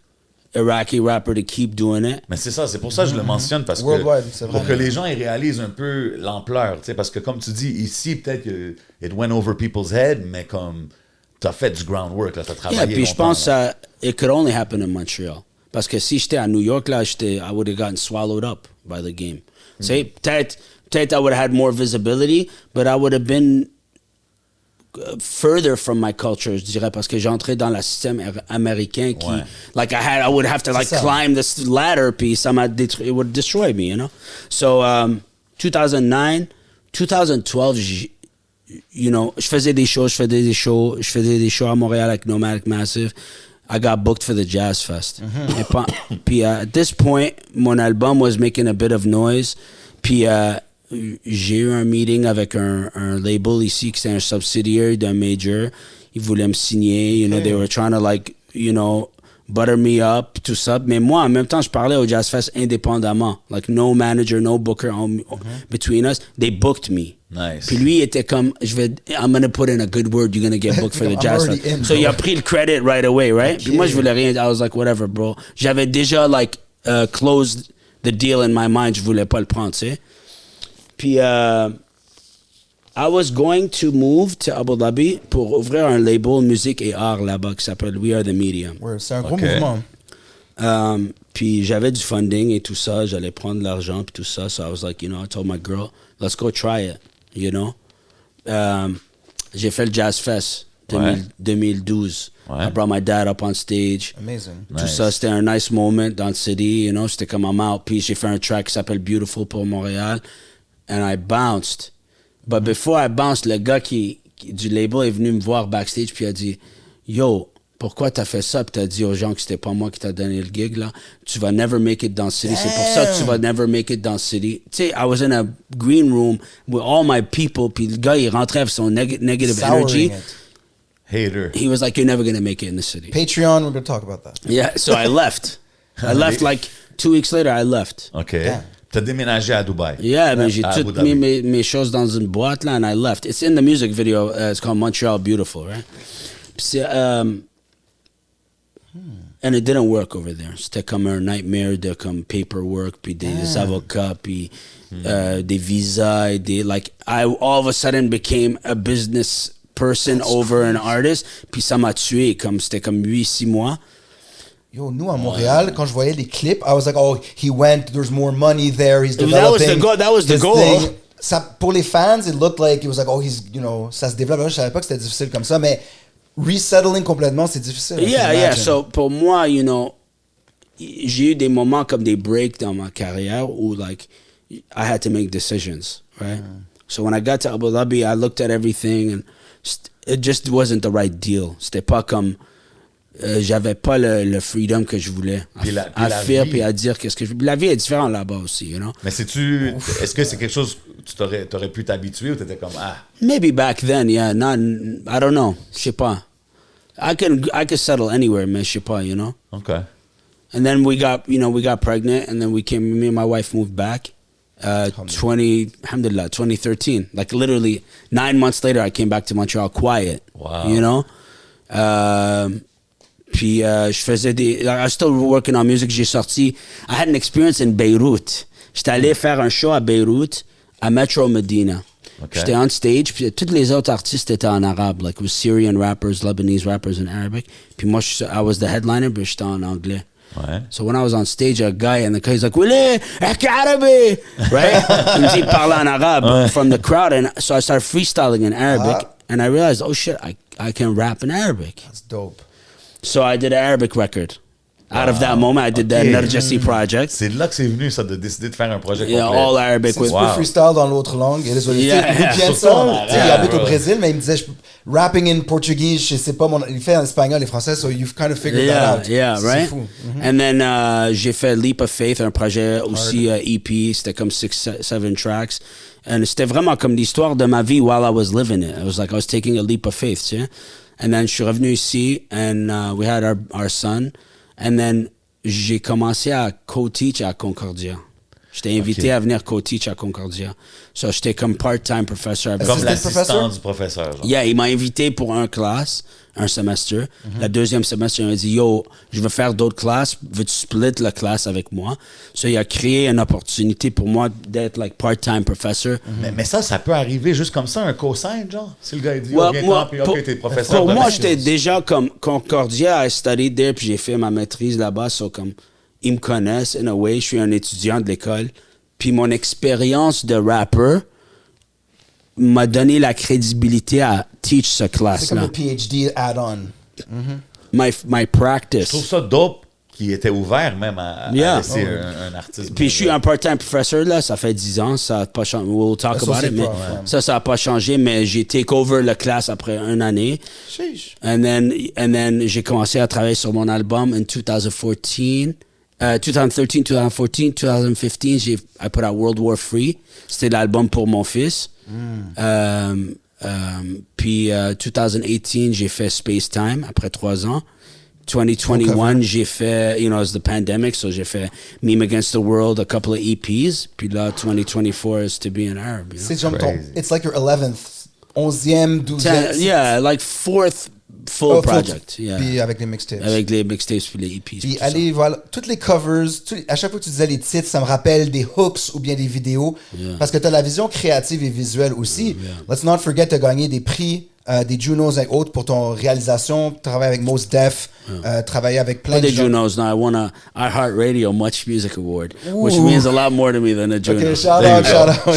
Iraqi rapper to keep doing it. Mais c'est ça, c'est pour ça que je le mentionne, parce que Worldwide, c'est vrai. pour que les gens ils réalisent un peu l'ampleur, tu sais, parce que comme tu dis, ici, peut-être que it went over people's head, mais comme t'as fait du groundwork, là, t'as travaillé Yeah, puis je longtemps, pense là. it could only happen in Montreal. Parce que si j'étais à New York, là, I would have gotten swallowed up by the game. C'est peut-être I would have had more visibility, but I would have been further from my culture, je dirais, parce que j'entrais dans le système américain qui, like I would have to like ça. climb this ladder, puis ça m'a it would destroy me, you know. So 2009, 2012, je faisais des shows à Montréal avec Nomadic Massive. I got booked for the Jazz Fest. Puis at this point, mon album was making a bit of noise. Puis j'ai eu un meeting avec un label ici qui c'est un subsidiary d'un major. Ils voulaient me signer. They were trying to like, butter me up, tout ça. Mais moi, en même temps, je parlais au Jazz Fest indépendamment. Like, no manager, no booker between us. They booked me. Nice. Puis lui, il était comme, I'm gonna put in a good word, you're gonna get booked for the I'm Jazz already Fest. in, So bro. il a pris le credit right away, right? Puis moi, je voulais rien. I was like, whatever, bro. J'avais déjà, like, closed the deal in my mind. Je voulais pas le prendre, tu sais. Puis, I was going to move to Abu Dhabi pour ouvrir un label musique et art là-bas qui s'appelle We Are The Media. Word. C'est un gros Ok. mouvement. Puis j'avais du funding et tout ça, j'allais prendre de l'argent puis tout ça. So I was like, I told my girl, let's go try it, J'ai fait le Jazz Fest 2012. Ouais. I brought my dad up on stage. Amazing. Tout Nice. ça, c'était un nice moment dans le city, C'était comme I'm out. Puis j'ai fait un track qui s'appelle Beautiful pour Montréal. And I bounced. But before I bounced, le gars du label est venu me voir backstage puis il a dit, yo, pourquoi t'as fait ça? Puis t'as dit aux gens que c'était pas moi qui t'a donné le gig, là. Tu vas never make it dans le city. C'est pour ça que tu vas never make it dans le city. Tu sais, I was in a green room with all my people. Puis le gars, il rentrait avec son negative energy. Souring it. Hater. He was like, you're never going to make it in the city. Patreon, we're going to talk about that. Yeah, so I left. I left like 2 weeks later, I left. OK. T'as déménagé à Dubaï. Yeah, mais j'ai À tout Abu Dhabi. mis mes choses dans une boîte là, and I left. It's in the music video. It's called Montreal Beautiful, right? Puis c'est, and it didn't work over there. C'était comme un nightmare de comme paperwork, puis des avocats, puis des visas, et des like. I all of a sudden became a business person over an artist, puis ça m'a tué. Comme c'était comme 8-6 mois. Yo, nous, à Montréal, quand je voyais les clips, I was like, oh, he went, there's more money there, he's That was developing. the goal, that was the this goal. thing. Ça, pour les fans, it looked like, it was like, oh, he's, ça se développe. Je savais pas que c'était difficile comme ça, mais resettling complètement, c'est difficile. Yeah. So, pour moi, j'ai eu des moments comme des breaks dans ma carrière où, like, I had to make decisions, right? So when I got to Abu Dhabi, I looked at everything and it just wasn't the right deal. C'était pas comme j'avais pas le freedom que je voulais à faire puis à dire qu'est-ce que je... La vie est différente là-bas aussi, you know. Mais est-ce que c'est quelque chose que tu t'aurais pu t'habituer ou t'étais comme Maybe back then, yeah. Not, I don't know. Je sais pas. I could settle anywhere, mais je sais pas, you know. Okay. And then we got pregnant, and then me and my wife moved back. 2013. Like literally 9 months later, I came back to Montreal quiet. Wow. You know? Puis je faisais I was still working on music. J'ai sorti. I had an experience in Beirut. J'étais allé faire un show à Beyrouth, à Metro Medina. Okay. J'étais on stage, puis tous les autres artistes étaient en arabe. Like, it was Syrian rappers, Lebanese rappers in Arabic. Puis moi, I was the headliner, puis j'étais en anglais. Ouais. So when I was on stage, a guy and the guy's like, Willy, احكي عربي, right? Il parlait en arabe from the crowd, and so I started freestyling in Arabic, and I realized, oh shit, I can rap in Arabic. That's dope. So I did an Arabic record. Out of that moment, I did the Narcy project. C'est là que c'est venu, ça, de décider de faire un projet complet. Yeah, all Arabic. C'est un peu freestyle dans l'autre langue. Il y a il habite au Brésil, mais il me disait, rapping in Portuguese, je sais pas, il fait en espagnol et français, so you've kind of figured that out. Yeah, right? Fou. And then j'ai fait Leap of Faith, un projet aussi EP, c'était comme 6-7 tracks. And c'était vraiment comme l'histoire de ma vie while I was living it. It was like I was taking a leap of faith, tu sais. And then je suis revenu ici, and we had our son. And then, j'ai commencé à co-teach à Concordia. J'étais invité à venir co-teach à Concordia. So, j'étais comme part-time professeur. Comme l'assistant du professeur. Genre. Yeah, il m'a invité pour un semestre. Le deuxième semestre, il m'a dit, yo, je veux faire d'autres classes. Veux-tu split la classe avec moi? So, il a créé une opportunité pour moi d'être like part-time professor. Mais ça peut arriver juste comme ça, un cosign, genre? Si le gars dit, viens toi, puis ok, t'es professeur. Pour moi, j'étais déjà comme Concordia, I studied there, puis j'ai fait ma maîtrise là-bas. So, comme, ils me connaissent, in a way. Je suis un étudiant de l'école. Puis mon expérience de rapper m'a donné la crédibilité à teach ce classe-là. C'est comme le PhD add-on. My practice. Je trouve ça dope qu'il était ouvert même à laisser un artiste. Puis je suis un part-time professor, là, ça fait 10 ans, ça n'a pas changé. We'll talk about it, mais ça n'a pas changé, mais j'ai take over la classe après une année. Sheesh. And then j'ai commencé à travailler sur mon album en 2014. 2013, 2014, 2015, I put out World War Free. C'était l'album pour mon fils. Puis 2018, j'ai fait Space Time après 3 ans. 2021, j'ai fait, you know, it's the pandemic, so j'ai fait Meme Against the World, a couple of EPs. Puis là, 2024 is to be an Arab. You know? C'est genre it's like your 11th, 11e, 12e. Yeah, like 4th full project. Yeah. Puis avec les mixtapes. Avec les mixtapes puis les EPs. Puis allez, voilà, toutes les covers, à chaque fois que tu disais les titres, ça me rappelle des hooks ou bien des vidéos. Yeah. Parce que tu as la vision créative et visuelle aussi. Yeah. Let's not forget, tu as gagné des prix, des Junos et autres pour ton réalisation. Travailler avec Mos Def, travailler avec plein de gens. Pas des Junos, no, I won a iHeartRadio Much Music Award, which means a lot more to me than a Juno. Okay, shout out.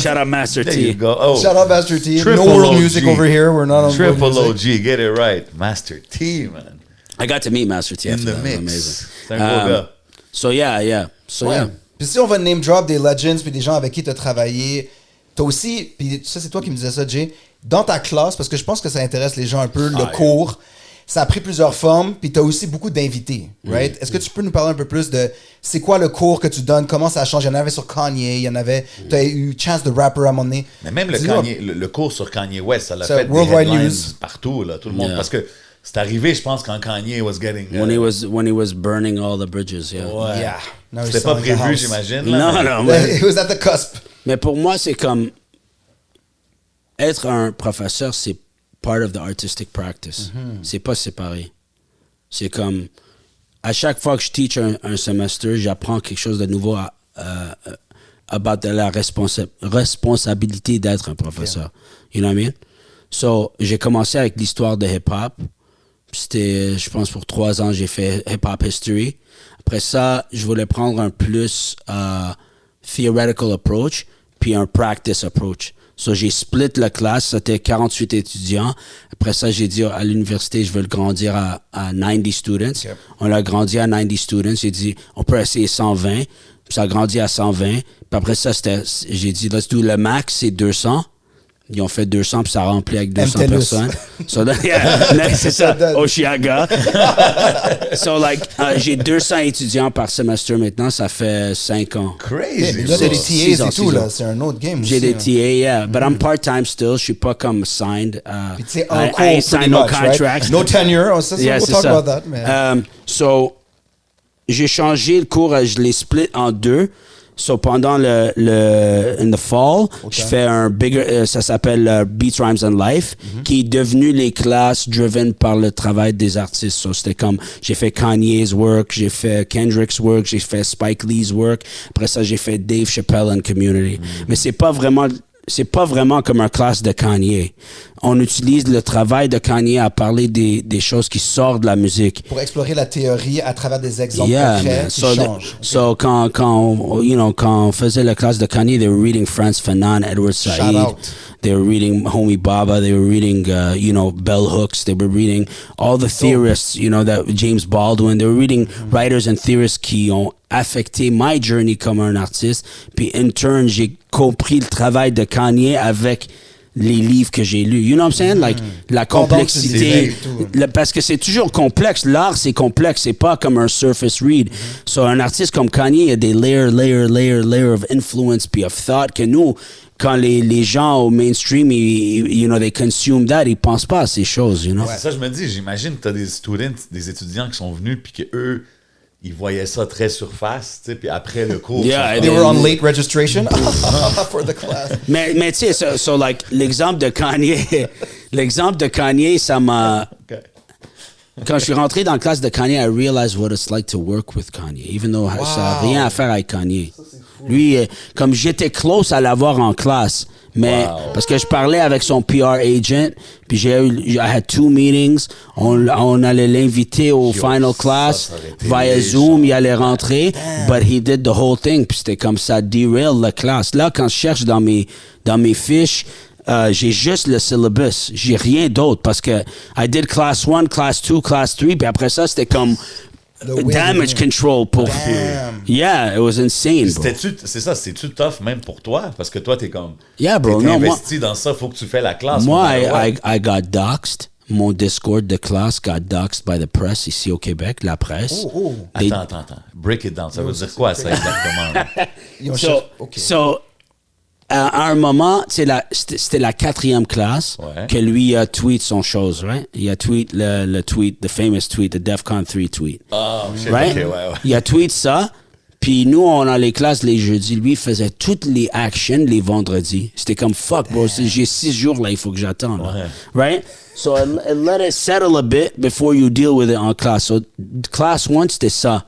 Shout out Master There T. You go. Oh. Shout out Master T. Triple No world OG. music over here. We're not on Triple world OG, music. get it right. Master T, man. I got to meet Master T. In the mix. Amazing. C'est un gros gars. So yeah. So yeah. Puis si on va name drop des legends puis des gens avec qui tu as travaillé, t'as aussi, puis ça c'est toi qui me disais ça, Jay, dans ta classe, parce que je pense que ça intéresse les gens un peu, le cours, ça a pris plusieurs formes, puis t'as aussi beaucoup d'invités, right? Est-ce que tu peux nous parler un peu plus de c'est quoi le cours que tu donnes, comment ça change? Il y en avait sur Kanye, il y en avait, t'as eu chance de rapper à un moment donné. Mais même le cours sur Kanye West, ça l'a fait des Worldwide headlines News. partout, là, tout le monde, parce que c'est arrivé, je pense, quand Kanye was getting... When he was burning all the bridges, yeah. Ouais. Yeah. Now he's C'était pas selling the prévu, house. j'imagine. Non, mais... It was at the cusp. Mais pour moi, c'est comme... Être un professeur, c'est part of the artistic practice. C'est pas séparé. C'est comme... À chaque fois que je teach un semestre, j'apprends quelque chose de nouveau about la responsabilité d'être un professeur. You know what I mean? So, j'ai commencé avec l'histoire de hip-hop. C'était, je pense, pour 3 ans, j'ai fait hip-hop history. Après ça, je voulais prendre un plus theoretical approach, puis un practice approach. So, j'ai split la classe, c'était 48 étudiants. Après ça, j'ai dit à l'université, je veux le grandir à 90 students. Okay. On l'a grandi à 90 students. J'ai dit, on peut essayer 120. Puis ça a grandi à 120. Puis après ça, j'ai dit, let's do le max, c'est 200. Ils ont fait 200 puis ça remplit avec 200 MTLUS. personnes. So, yeah, c'est ça, Oshiaga. So, like, j'ai 200 étudiants par semestre maintenant, ça fait 5 ans. Crazy. Là, t'as des Six TAs ans, et tout, 6 ans. là. C'est un autre game J'ai aussi, des là. TA, yeah. But I'm part-time still. Je suis pas comme signed. Puis tu sais, I en cours, ain't signed pretty no much, right? contracts. No tenure. Oh, ça, Yeah, we'll c'est talk ça. about that, mais... So, j'ai changé le cours, je l'ai split en 2. So, pendant in the fall, je fais un bigger, ça s'appelle Beats, Rhymes and Life, qui est devenu les classes driven par le travail des artistes. So, c'était comme, j'ai fait Kanye's work, j'ai fait Kendrick's work, j'ai fait Spike Lee's work. Après ça, j'ai fait Dave Chappelle and Community. Mais c'est pas vraiment comme un classe de Kanye. On utilise le travail de Kanye à parler des choses qui sortent de la musique. Pour explorer la théorie à travers des exemples concrets man. qui changent. So quand on faisait la classe de Kanye, they were reading Franz Fanon, Edward Said. out. They were reading Homi Baba. They were reading, bell hooks. They were reading all the theorists, that James Baldwin. They were reading writers and theorists qui ont affecté my journey comme un artiste. Puis in turn, j'ai compris le travail de Kanye avec les livres que j'ai lus. You know what I'm saying? Like, la complexité. Parce que c'est toujours complexe. L'art, c'est complexe. C'est pas comme un surface read. So, un artiste comme Kanye, il y a des layers of influence puis of thought que nous, quand les gens au mainstream, they consume that, ils pensent pas à ces choses, C'est ça, je me dis, j'imagine que tu as des étudiants qui sont venus puis qu'eux, ils voyaient ça très surface, tu sais, puis après le cours... Yeah, They were on late registration for the class. Mais tu sais, so like, l'exemple de Kanye, ça m'a... Okay. Quand je suis rentré dans la classe de Kanye, I realized what it's like to work with Kanye, even though ça n'a rien à faire avec Kanye. Lui, comme j'étais close à l'avoir en classe, mais parce que je parlais avec son PR agent, puis I had 2 meetings, on allait l'inviter au final class, via Zoom, il allait rentrer, but he did the whole thing, puis c'était comme ça, derail la classe. Là, quand je cherche dans mes fiches, j'ai juste le syllabus, j'ai rien d'autre, parce que I did class 1, class 2, class 3, puis après ça, c'était comme damage control pour... Yeah, it was insane, bro. C'est-tu tough même pour toi? Parce que toi, t'es comme... Yeah, bro. T'es investi dans ça, faut que tu fais la classe. Moi, I got doxed. Mon Discord de classe got doxed by the press ici au Québec, la presse. Attends. Break it down. Ça veut dire quoi, ça, exactement? So, à un moment, c'était la 4e classe que lui a tweet son chose, right? Il a tweet le tweet, the famous tweet, the DEFCON 3 tweet. Oh, shit, right? okay, ouais. Il a tweet ça, puis nous, on a les classes les jeudis. Lui, il faisait toutes les actions les vendredis. C'était comme, fuck, bro, j'ai 6 jours, là, il faut que j'attende. Right? So, let it settle a bit before you deal with it en classe. So, class 1, c'était ça.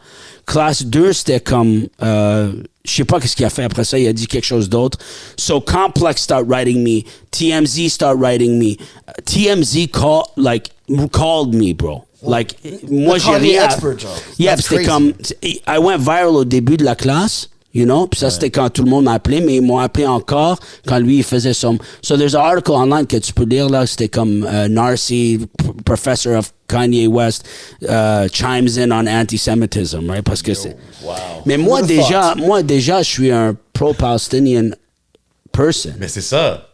Classe 2, c'était comme... je sais pas qu'est-ce qu'il a fait après ça. Il a dit quelque chose d'autre. So, Complex start writing me. TMZ start writing me. TMZ called me, bro. Like, moi, j'ai rien... Yeah, c'était comme... I went viral au début de la classe. Puis ça, c'était quand tout le monde m'a appelé, mais ils m'ont appelé encore quand lui, il faisait son... So, there's an article online que tu peux lire, là, c'était comme Narcy, professor of Kanye West, chimes in on anti-Semitism, right? Parce que c'est... Wow. Mais moi, déjà, je suis un pro-Palestinian person. Mais c'est ça.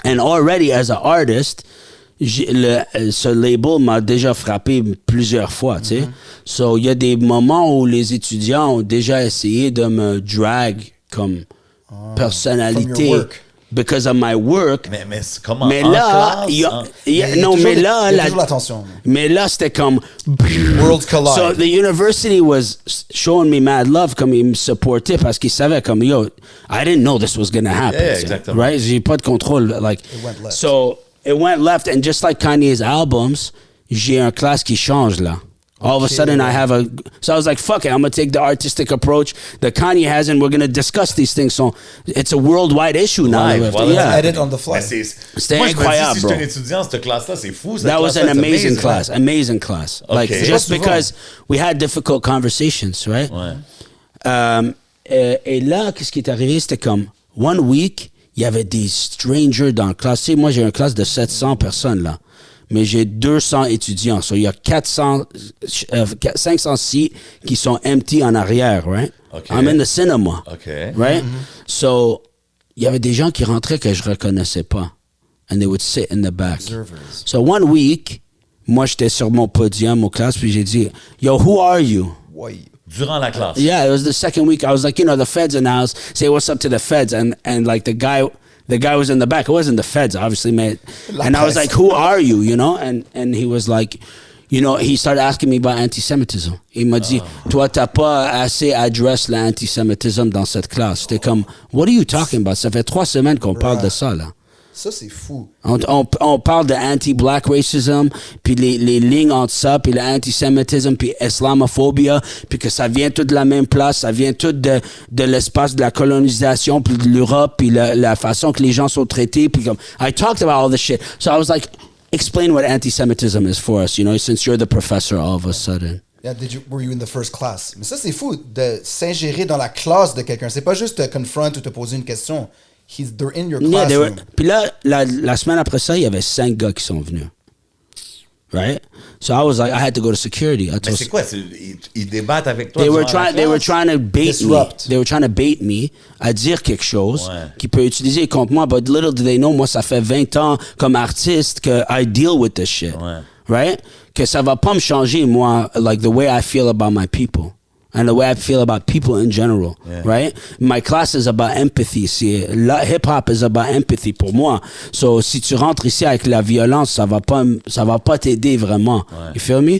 And already, as an artist... ce label m'a déjà frappé plusieurs fois, tu sais. So, il y a des moments où les étudiants ont déjà essayé de me drag comme personnalité. Because of my work. Mais comment? Mais là, mais là, c'était comme Worlds collide. So the university was showing me mad love, comme ils me supportaient parce qu'ils savaient comme I didn't know this was gonna happen. Yeah, exactement. Right? J'ai pas de contrôle. Like, It went left. So it went left, and just like Kanye's albums, j'ai un classe qui change là. All of a sudden, so I was like, fuck it, I'm going to take the artistic approach that Kanye has, and we're going to discuss these things. So it's a worldwide issue now. Edit on the fly. C'était incroyable, bro. Si je suis un bro. étudiant, cette classe-là, c'est fou. That was an amazing class. Amazing class. Okay. Like, just because we had difficult conversations, right? Ouais. Et là, qu'est-ce qui est arrivé? C'était comme, one week, il y avait des strangers dans la classe. Tu sais, moi, j'ai une classe de 700 personnes, là. Mais j'ai 200 étudiants. So, il y a 500 seats qui sont empty en arrière, right? Okay. I'm in the cinema, Okay. right? So, il y avait des gens qui rentraient que je reconnaissais pas. and they would sit in the back. Observers. So one week, moi, j'étais sur mon podium au classe, puis j'ai dit, yo, who are you? Ouais. Durant la classe. Yeah, it was the second week. I was like, the feds announced, say what's up to the feds. And like the guy was in the back. It wasn't the feds, obviously, man. And I was like, who are you, And he was like, he started asking me about anti-Semitism. Il m'a dit, toi, t'as pas assez adressé l'antisémitisme dans cette classe. J'étais comme, what are you talking about? Ça fait 3 semaines qu'on parle de ça, là. Ça, c'est fou. On parle de anti-black racism, puis les lignes entre ça, puis l'antisémitisme, puis islamophobie, puis que ça vient tout de la même place, ça vient tout de l'espace de la colonisation, puis de l'Europe, puis la façon que les gens sont traités, puis comme, I talked about all this shit. So I was like, explain what anti-Semitism is for us, since you're the professor all of a sudden. Yeah, were you in the first class? Mais ça, c'est fou de s'ingérer dans la classe de quelqu'un. C'est pas juste te confront ou te poser une question. They're in your classroom. Puis là, la semaine après ça, il y avait 5 gars qui sont venus. Right? So I was like, I had to go to security. Mais c'est quoi? Ils débattent avec toi? They were trying to bait Disrupt. me. They were trying to bait me à dire quelque chose qui peut utiliser contre moi. But little do they know, moi, ça fait 20 ans comme artiste que I deal with this shit. Ouais. Right? Que ça va pas me changer, moi, like the way I feel about my people. And the way I feel about people in general, right? My class is about empathy. Hip-hop is about empathy pour moi. So, si tu rentres ici avec la violence, ça va pas t'aider vraiment. You feel me?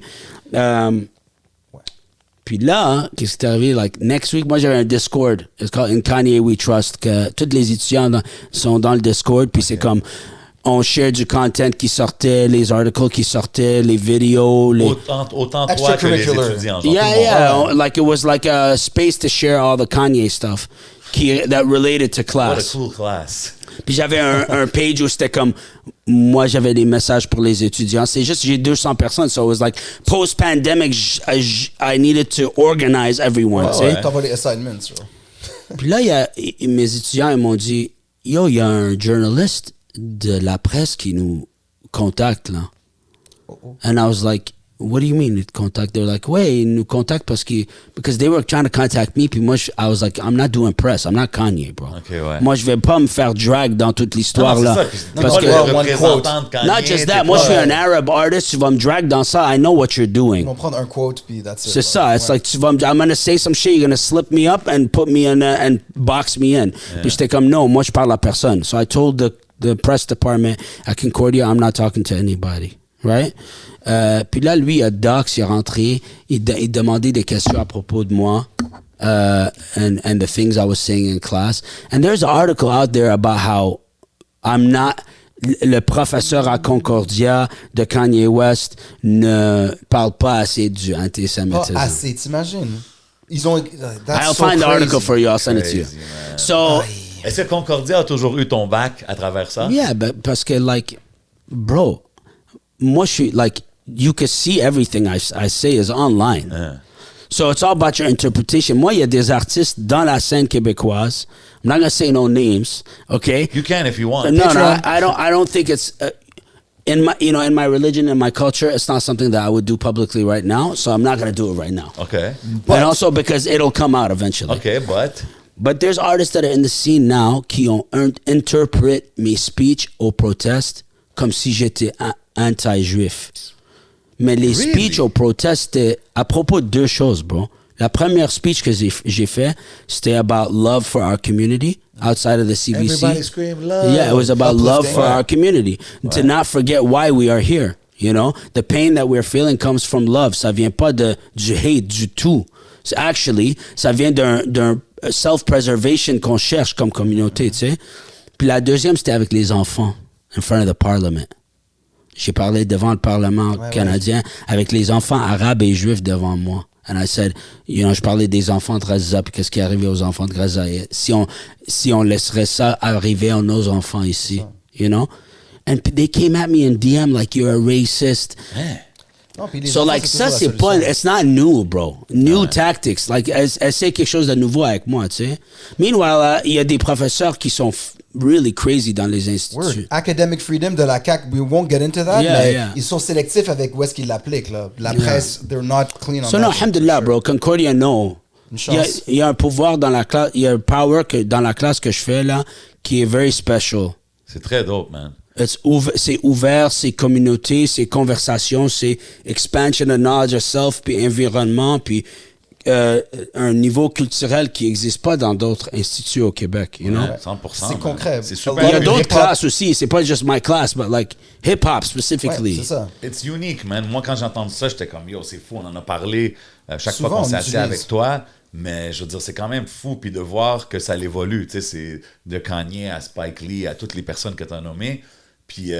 Puis là, qu'est-ce qui est arrivé? Like, next week, moi, j'avais un Discord. It's called In Kanye We Trust. Que tous les étudiants sont dans le Discord. Puis c'est comme... On share du content qui sortait, les articles qui sortaient, les vidéos. Autant toi que les étudiants. Yeah. Like it was like a space to share all the Kanye stuff that related to class. What a cool class. Puis j'avais un page où c'était comme, moi j'avais des messages pour les étudiants. C'est juste, j'ai 200 personnes. So it was like, post-pandemic, I needed to organize everyone. T'envoies les assignments. Puis là, mes étudiants, ils m'ont dit, yo, il y a un journaliste de la presse qui nous contacte là. And I was like, what do you mean it contact? They're like, ouais, ils nous contactent because they were trying to contact me. Puis moi, I was like, I'm not doing press. I'm not Kanye, bro. Okay, ouais. Moi, je vais pas me faire drag dans toute l'histoire là. Parce que not just that. Moi, je suis un Arab artist. Tu vas me drag dans ça. I know what you're doing. Ils vont prendre un quote puis that's it. C'est ça. It's like, I'm gonna say some shit. You're gonna slip me up and put me in and box me in. Puis j'étais comme, non, moi, je parle à personne. So I told the press department at Concordia, I'm not talking to anybody, right? Puis là, lui, Docs, il est rentré, il demandait des questions à propos de moi, and the things I was saying in class. And there's an article out there about how I'm not, le professeur à Concordia de Kanye West ne parle pas assez du antisémitisme. Pas assez, t'imagines? I'll find the article for you, I'll send it to you. Man. So... Est-ce que Concordia a toujours eu ton bac à travers ça? Yeah, parce que, like, bro, moi, je suis, like, you can see everything I say is online. So it's all about your interpretation. Moi, il y a des artistes dans la scène québécoise. I'm not going to say no names, okay? You can if you want. No, I don't think it's... in my religion and my culture, it's not something that I would do publicly right now, so I'm not going to do it right now. Okay. And also because it'll come out eventually. Okay, But there's artists that are in the scene now qui ont interpret mes speeches au protest comme si j'étais anti-juif. Mais les speeches au protest, c'était à propos de 2 choses, bro. La première speech que j'ai fait, c'était about love for our community outside of the CBC. Everybody scream love. Yeah, it was about love for our community. Right. To not forget why we are here, The pain that we're feeling comes from love. Ça vient pas du hate du tout. Actually, ça vient d'un self-preservation qu'on cherche comme communauté, tu sais. Puis la deuxième, c'était avec les enfants, in front of the parliament. J'ai parlé devant le Parlement canadien avec les enfants arabes et juifs devant moi. And I said, je parlais des enfants de Gaza, puis qu'est-ce qui est arrivé aux enfants de Gaza. Et si on laisserait ça arriver à nos enfants ici, And they came at me in DM like, you're a racist. Non, so like ça c'est pas, it's not new, bro. New tactics, like essayer quelque chose de nouveau avec moi, tu sais. Meanwhile, il y a des professeurs qui sont really crazy dans les instituts. Academic freedom de la CAQ, we won't get into that, mais ils sont sélectifs avec où est-ce qu'ils l'appliquent là. La presse, they're not clean on that. So no, alhamdulillah, bro. Concordia, no. Il y a un pouvoir dans la classe, il y a un power dans la classe que je fais là qui est very special. C'est très dope, man. C'est ouvert, c'est communauté, c'est conversation, c'est expansion of knowledge of self, puis environnement, puis un niveau culturel qui n'existe pas dans d'autres instituts au Québec, you know? 100%. C'est concret. C'est Il super. y a d'autres hip-hop. classes aussi, c'est pas juste my class, but like hip-hop specifically. Ouais, c'est ça. It's unique, man. Moi, quand j'ai entendu ça, j'étais comme, yo, c'est fou. On en a parlé chaque Souvent, fois qu'on on s'est assis utilise. avec toi. Mais je veux dire, c'est quand même fou. Puis de voir que ça évolue. Tu sais, c'est de Kanye à Spike Lee, à toutes les personnes que tu as nommées. Puis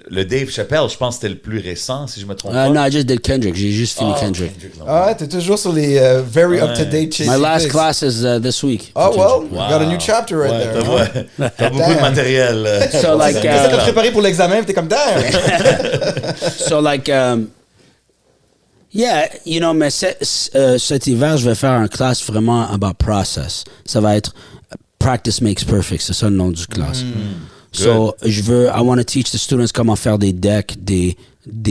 le Dave Chappelle, je pense que c'était le plus récent, si je me trompe pas. Non, I just did Kendrick. J'ai juste fini Kendrick. Kendrick Ah ouais, t'es toujours sur les very up-to-date shit. My last class is this week. Oh, well, you Wow. got a new chapter right Ouais, there. t'as beaucoup de Damn. matériel. So, like, Qu'est-ce que t'as préparé pour l'examen? T'es comme, damn! So like, yeah, you know, mais cet hiver, je vais faire un classe vraiment about process. Ça va être practice makes perfect. C'est ça le nom du classe. So, I want to teach the students comment faire des decks, des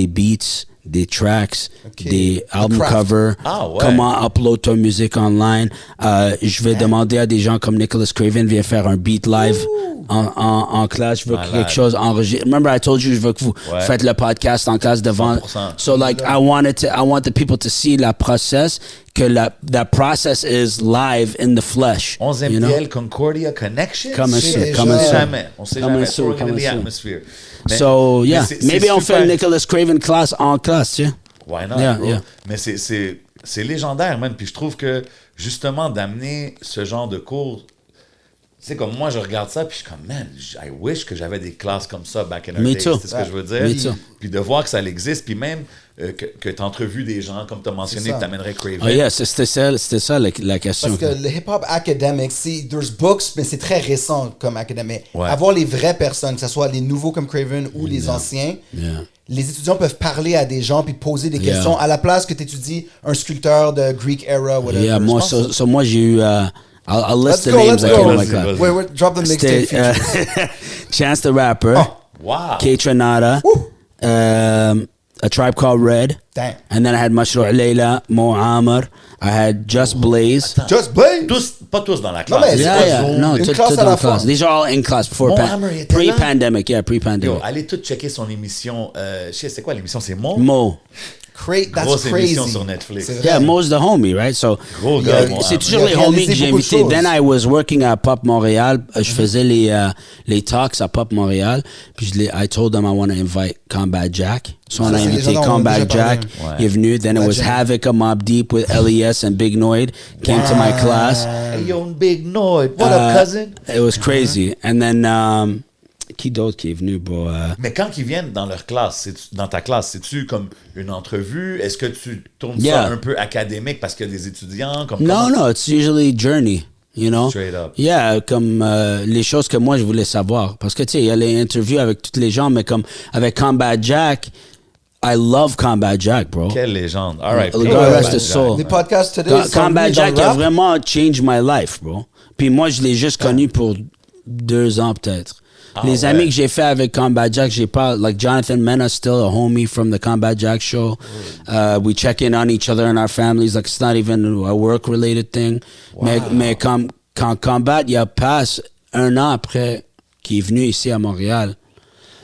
beats, des tracks, des album craft. covers, Ah, ouais. comment upload ta musique online. Je vais demander à des gens comme Nicholas Craven viens faire un beat live en classe. Je veux Malade. quelque chose enregistré. Remember I told you, je veux que vous faites le podcast en classe devant. 100%. So like I want the people to see la process, que that process is live in the flesh. 11e you know? PL Concordia Connection. Comme un Shit, sou, on comme un sait sou. jamais. On sait Comme jamais. un sou, Throwing comme in un the sou. atmosphere. Mais- So mais yeah, c'est maybe on super. fait Nicholas Craven class en classe, tu sais. Why not, Yeah, bro? yeah. Mais c'est légendaire, man. Puis je trouve que, justement, d'amener ce genre de cours... Tu sais, comme moi, je regarde ça, puis je suis comme, man, I wish que j'avais des classes comme ça back in our Me days. too. C'est ce que je veux dire. Me too. Puis de voir que ça existe, puis même que tu entrevues des gens, comme tu as mentionné, C'est ça. que tu amènerais Craven. Oh yeah, c'était ça la question. Parce que le hip-hop academic, there's books, mais c'est très récent comme academic. Ouais. Avoir les vraies personnes, que ce soit les nouveaux comme Craven ou les anciens, Yeah. les étudiants peuvent parler à des gens puis poser des Yeah. questions à la place que tu étudies un sculpteur de Greek era, whatever. Yeah, Je moi, pense moi j'ai eu... I'll list the Let's go, names let's I go. came on my Vas-y, class. vas-y. Wait, drop the mixtape C'était features. Chance the Rapper, Wow! K-Tronada, A Tribe Called Red, Damn. and then I had Mashru' Layla, Mo Amr, I had Just Blaze. Just Blaze! Pas tous dans la Non, classe. mais Yeah, yeah, Zoom. no, Une tout classe à dans la la fois. class. These are all in class before Mo Amr était là? pre-pandemic, yeah, Yo, pre-pandemic. allez tout checker son émission. Je sais, c'est quoi l'émission? C'est Mo? Mo. That's Grosse crazy. émission sur Netflix. C'est vrai. Yeah, Mo's the homie, right? So, Gros gars, Mo c'est Amr. toujours Il a les homies réalisé que j'ai beaucoup de invités. choses. Then I was working à Pop Montréal. Je faisais les talks à Pop Montréal. Puis I told them I want to invite Combat Jack. So on a c'est invité légendaire, on en a Combat déjà parlé. Jack. Ouais. Il est venu. Then it was Legend. Havoc, a Mob Deep with LES and Big Noid. Came to my class. Hey, yo, Big Noid. What up, cousin? It was crazy. And then, qui d'autre qui est venu, bro? Mais quand ils viennent dans leur classe, dans ta classe, c'est-tu comme une entrevue? Est-ce que tu tournes Yeah. ça un peu académique parce qu'il y a des étudiants? Comme No, comment- no, it's usually journey, you know? Straight up. Yeah, comme les choses que moi je voulais savoir. Parce que tu sais, il y a les interviews avec toutes les gens, mais comme avec Combat Jack, I love Combat Jack, bro. Quelle légende. All right. Le Puis, gars Combat reste Jack. soul. Les podcasts today sont Combat mis dans Jack le a rap. vraiment changed my life, bro. Puis moi, je l'ai juste connu pour 2 ans peut-être. Les ouais. amis que j'ai fait avec Combat Jack, j'ai pas, like Jonathan Mena, still a homie from the Combat Jack show. We check in on each other and our families, like it's not even a work-related thing. Mais quand Combat, il y a passe 1 an après qu'il est venu ici à Montréal,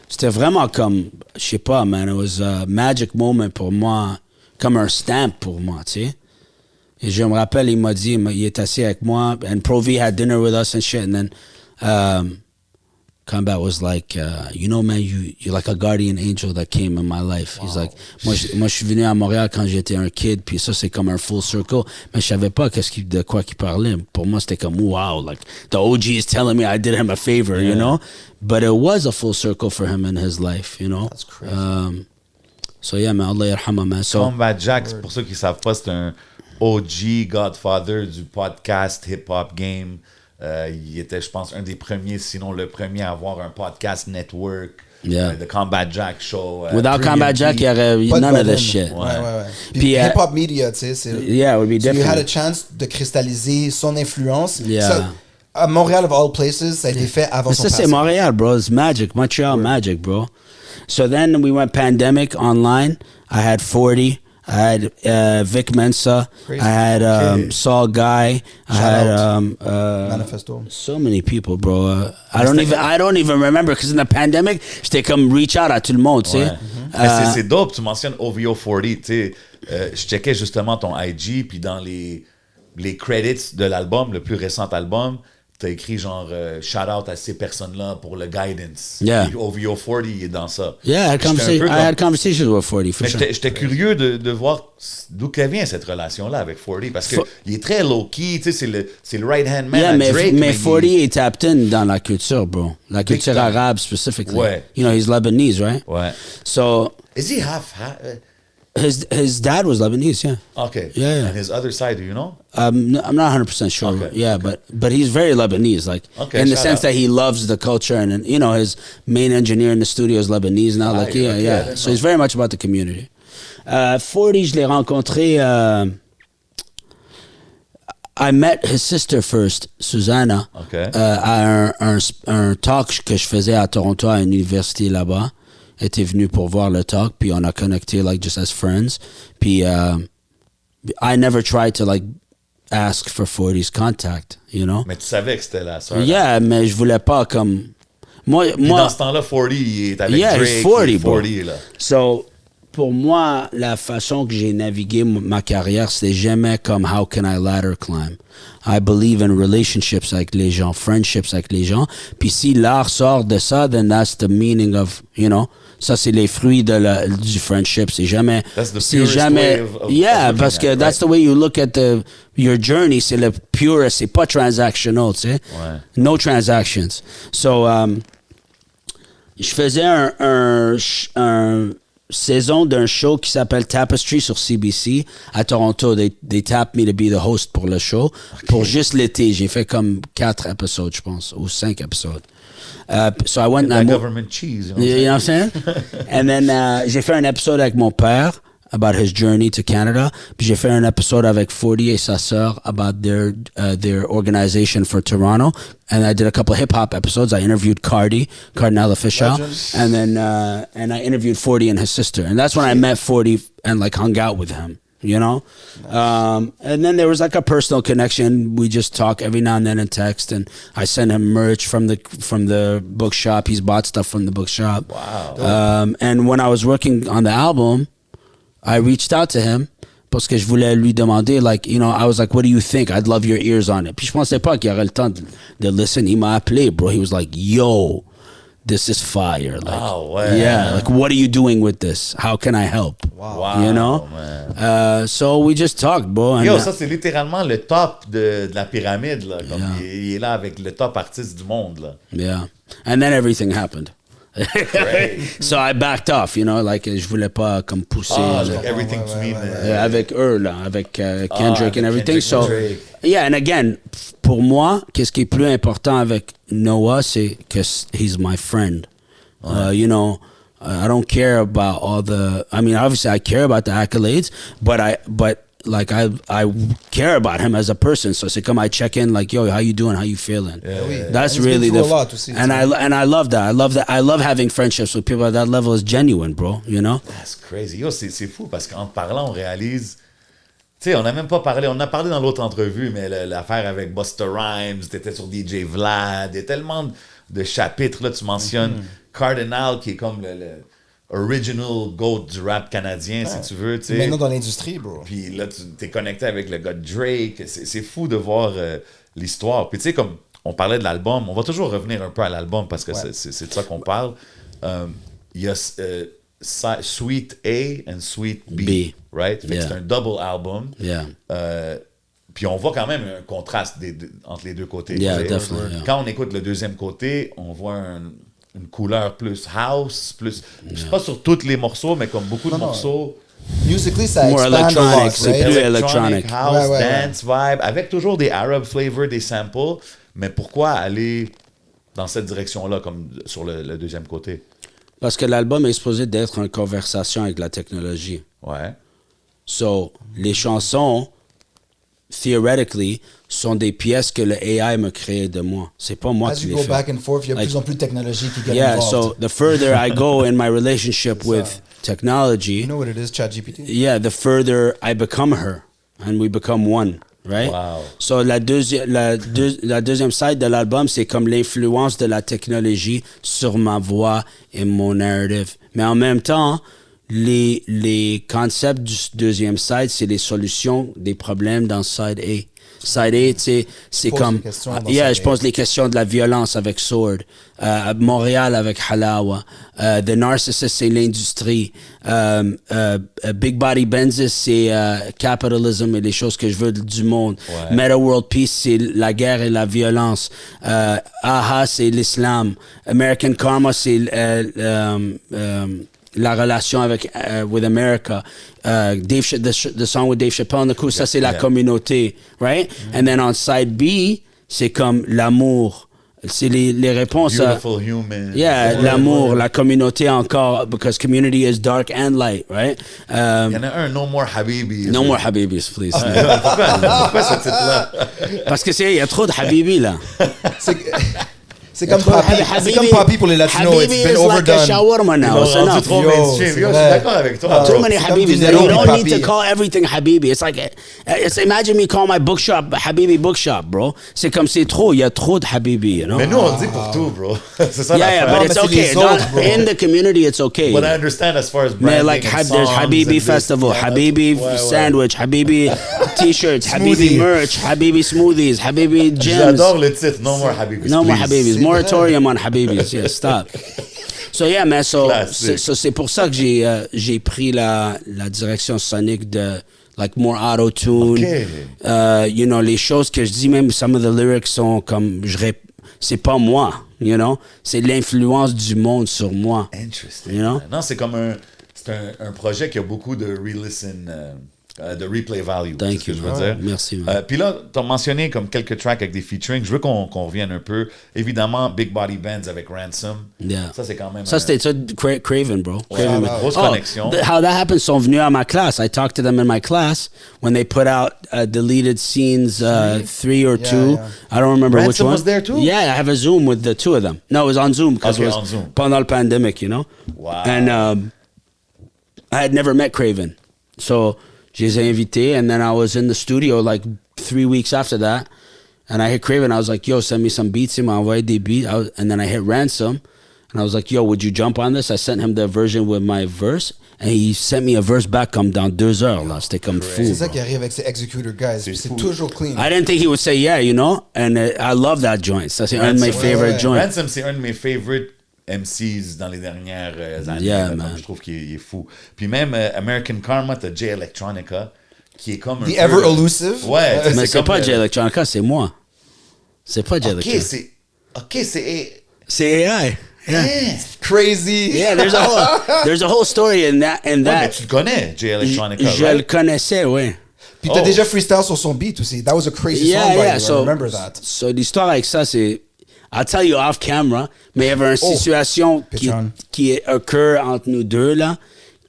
c'était vraiment comme, je sais pas, man, it was a magic moment pour moi, comme un stamp pour moi, tu sais. Et je me rappelle, il m'a dit, il est assis avec moi, and Provi had dinner with us and shit, and then Combat was like, you know, man, you're like a guardian angel that came in my life. He's like, moi, je suis venu à Montréal quand j'étais un kid, puis ça, c'est comme un full circle. Mais je savais pas de quoi qu'il parlait. Pour moi, c'était comme, wow, like, the OG is telling me I did him a favor, you know? But it was a full circle for him in his life, you know? That's crazy. So yeah, man, Allah yarhamah, man. So, Combat Jack, pour ceux qui ne savent pas, c'est un OG Godfather du podcast hip-hop game. Il était, je pense, un des premiers, sinon le premier à avoir un podcast network. Yeah. The Combat Jack Show. without Combat Jack, il y aurait Pas de none of button. this shit. Ouais. Puis Puis, hip-hop media, tu sais, c'est... Yeah, it would be So you different. had a chance de cristalliser son influence. Yeah. Ça, à Montréal, of all places, ça a été fait avant Mais son ça, c'est passé. Montréal, bro. It's magic. Montreal magic, bro. So then we went pandemic online. I had 40. I had Vic Mensa. Crazy. I had Saul Guy. I had Manifesto. so many people, bro. I don't even remember because in the pandemic, j'étais comme reach out à tout le monde, tu sais. Ouais. Mais c'est dope, tu mentionnes OVO 40, tu sais. Je checkais justement ton IG, puis dans les credits de l'album, le plus récent album, t'as écrit genre shout out à ces personnes-là pour le guidance. Yeah. Puis OVO 40, il est dans ça. Yeah, I had conversations with 40 for Mais sure. j'étais curieux de voir d'où que vient cette relation-là avec 40, parce que il est très low-key, tu sais, c'est le right-hand man Yeah, à mais Drake. 40 est tapped in dans la culture, bro. La culture time. arabe specifically. Ouais. You know, he's Lebanese, right? Ouais. So Is he half his dad was Lebanese, yeah. okay. Yeah. And his other side, do you know? I'm not 100% sure. Okay, Yeah, but he's very Lebanese, like Okay, in the shout sense out. that he loves the culture, and you know his main engineer in the studio is Lebanese now. Like okay, yeah. So he's very much about the community. 40, je l'ai rencontré. I met his sister first, Susanna, Okay. à un talk que je faisais à Toronto à une université là-bas. Elle était venue pour voir le talk, puis on a connecté like just as friends. Puis I never tried to like ask for 40's contact, you know. Mais tu savais que c'était la sœur. Yeah, mais je voulais pas comme moi. Puis dans ce temps-là, 40, il est avec Yeah, Drake. he's 40, il est bro. 40, là. So, pour moi, la façon que j'ai navigué ma carrière, c'était jamais comme how can I ladder climb. I believe in relationships avec les gens, friendships avec les gens. Puis si l'art sort de ça, then that's the meaning of, you know. Ça, c'est les fruits du friendship. C'est jamais. That's the c'est purest jamais. way of Yeah, looking parce at que it, that's right? the way you look at your journey. C'est le purest. C'est pas transactional, tu sais. Ouais. No transactions. So, je faisais un saison d'un show qui s'appelle Tapestry sur CBC à Toronto. They tapped me to be the host pour le show. Pour juste l'été. J'ai fait comme 4 épisodes, je pense, ou 5 épisodes. So I went. That government cheese. You know You know what I'm saying? And then j'ai fait un épisode avec mon père about his journey to Canada. Puis j'ai fait un épisode avec 40 et sa sœur about their organization for Toronto. And I did a couple of hip hop episodes. I interviewed Cardinal Official, and then and I interviewed 40 and his sister. And that's when I met 40 and like hung out with him. You know, and then there was like a personal connection. We just talk every now and then in text, and I send him merch from the bookshop. He's bought stuff from the bookshop. Wow. And when I was working on the album, I reached out to him parce que je voulais lui demander, like, you know, I was like, what do you think? I'd love your ears on it. Puis je pensais pas qu'il aurait le temps de listen. Il m'a appelé, bro. He was like, yo, this is fire. Like, ouais. yeah, like, what are you doing with this? How can I help? Wow. You know? Man. So we just talked, bro. Yo, And, ça, c'est littéralement le top de la pyramide, là. Comme il est là avec le top artiste du monde, là. yeah. And then everything happened. So I backed off, you know, like, je voulais pas comme pousser. Like everything to me. Avec eux, là, avec Kendrick and everything. Kendrick So, and Drake. yeah, and again, pour moi, qu'est-ce qui est plus important avec Noah, c'est que he's my friend. You know, I don't care about all the. I mean, obviously, I care about the accolades, but like I care about him as a person. So c'est comme I check in, like, yo, how you doing? How you feeling? Oui. That's And he's really been the. through a lot aussi, and I love that. I love having friendships with people at that level. Is genuine, bro. You know. That's crazy. Yo, c'est fou parce qu'en parlant, on réalise. Tu sais, on n'a même pas parlé. On en a parlé dans l'autre entrevue, mais l'affaire avec Busta Rhymes, t'étais sur DJ Vlad. Il y a tellement de chapitres. Là, tu mentionnes Cardinal, qui est comme le original GOAT du rap canadien, si tu veux. T'sais. Maintenant dans l'industrie, bro. Puis là, tu t'es connecté avec le gars de Drake. C'est fou de voir l'histoire. Puis tu sais, comme on parlait de l'album, on va toujours revenir un peu à l'album parce que c'est de ça qu'on parle. Il y a Suite A and Suite B. Right? Fait que c'est un double album. Yeah. Puis on voit quand même un contraste entre les deux côtés. Yeah, definitely. Yeah. Quand on écoute le deuxième côté, on voit une couleur plus house, plus. Je sais pas sur tous les morceaux, mais comme beaucoup de morceaux. Musically, ça More expand a electronic, lot, c'est right? plus Electronic, electronic. house, Ouais. dance vibe, avec toujours des Arab flavors, des samples. Mais pourquoi aller dans cette direction-là, comme sur le deuxième côté? Parce que l'album est supposé d'être une conversation avec la technologie. Ouais. So, les chansons, theoretically, sont des pièces que le AI me crée de moi. C'est pas moi As qui you les go fais. back and forth, il y a Like, plus en plus de technologie qui get Yeah, involved. so the further I go in my relationship with technology. You know what it is, ChatGPT? Yeah, the further I become her, and we become one, right? Wow. So la deuxième side de l'album, c'est comme l'influence de la technologie sur ma voix et mon narrative. Mais en même temps, les concepts du deuxième side, c'est les solutions des problèmes dans side A. Side A, tu sais, c'est comme... je pose les questions de la violence avec Sword. Montréal avec Halawa. The Narcissist, c'est l'industrie. Big Body Benzis, c'est capitalism et les choses que je veux du monde. Ouais. Meta World Peace, c'est la guerre et la violence. Aha, c'est l'islam. American Karma, c'est... la relation avec with America, the song with Dave Chappelle and the Coup, ça c'est la communauté, right? And then on side B, c'est comme l'amour. C'est les réponses Beautiful human. Yeah, l'amour, la communauté encore, because community is dark and light, right? Il y en a un, No More Habibi. No more Habibis, please. Pourquoi ce titre-là? Parce que il y a trop de Habibi là. C'est comme Papi pour les Latinos. Habibi It's been is like a overdone. shawarma now. It's rendu enough. trop Yo, mainstream. c'est Yo, je vrai. suis d'accord avec toi. Too many C'est comme Habibis. du You Nero don't puis need to Papi. call everything Habibi. It's like, imagine me call my bookshop Habibi Bookshop, bro. C'est comme c'est trop. Il y a trop de Habibi, you know? Mais nous, on le dit pour tout, bro. C'est ça Yeah, l'affaire. but it's mais c'est okay. les autres, bro. In the community, it's okay. What I understand as far as branding Man, like and there's songs Habibi and Festival, this, Habibi ouais. Sandwich, Habibi T-shirts, Habibi Smoothie. merch, Habibi smoothies, Habibi gyms. J'adore le titre, No More Habibis. No more please. Habibis. Moratorium on Habibis. Yeah, stop. So yeah, man. So Classic. c'est pour ça que j'ai pris la direction sonique de like more auto tune. Okay. You know, les choses que je dis, même some of the lyrics sont comme c'est pas moi. You know, c'est l'influence du monde sur moi. Interesting. You know? Non, c'est comme un projet qui a beaucoup de re-listen, de replay value. Thank c'est ce que you, je veux man. dire. Merci, man. Puis là, tu as mentionné comme quelques tracks avec des featuring. Je veux qu'on revienne un peu. Évidemment, Big Body Bands avec Ransom. Yeah. Ça, c'est quand même... Ça, c'était ça, Craven, bro. Craven. une grosse connexion. How that happened, sont venus à ma classe. I talked to them in my class when they put out deleted scenes, 3 or 2. yeah. I don't remember which Ransom one. was there too? Yeah, I have a Zoom with the two of them. No, it was on Zoom because Okay, it was on Zoom. pendant le pandemic, you know? Wow. And I had never met Craven. So, je les ai invités, and then I was in the studio like 3 weeks after that, and I hit Craven. I was like, yo, send me some beats. Il m'a envoyé des beats. And then I hit Ransom, and I was like, yo, would you jump on this? I sent him the version with my verse, and he sent me a verse back comme dans 2 heures. Là. C'était comme fou. C'est ça qui arrive avec ces executor guys. C'est toujours clean. I didn't think he would say yeah, you know? And I love that joint. Ça, c'est un de mes favorite joints. Ransom, c'est un de mes favorite MCs dans les dernières années. Yeah, là, man. comme je trouve qu'il est fou. Puis même American Karma, t'as J Electronica, qui est comme un The peu... ever elusive. Ouais, tu sais, Mais c'est comme pas le- J Electronica, c'est moi. C'est pas J Ok, Electronica. c'est... C'est AI. Yeah. Crazy. Yeah, there's a whole story in that. Ouais, mais tu le connais, J Electronica, Je right? le connaissais, ouais. Puis t'as Oh. déjà freestyle sur son beat aussi. That was a crazy song, by the way. I remember that. So l'histoire avec ça, c'est... I'll tell you off camera, mais il y avait une situation qui occur entre nous deux, là,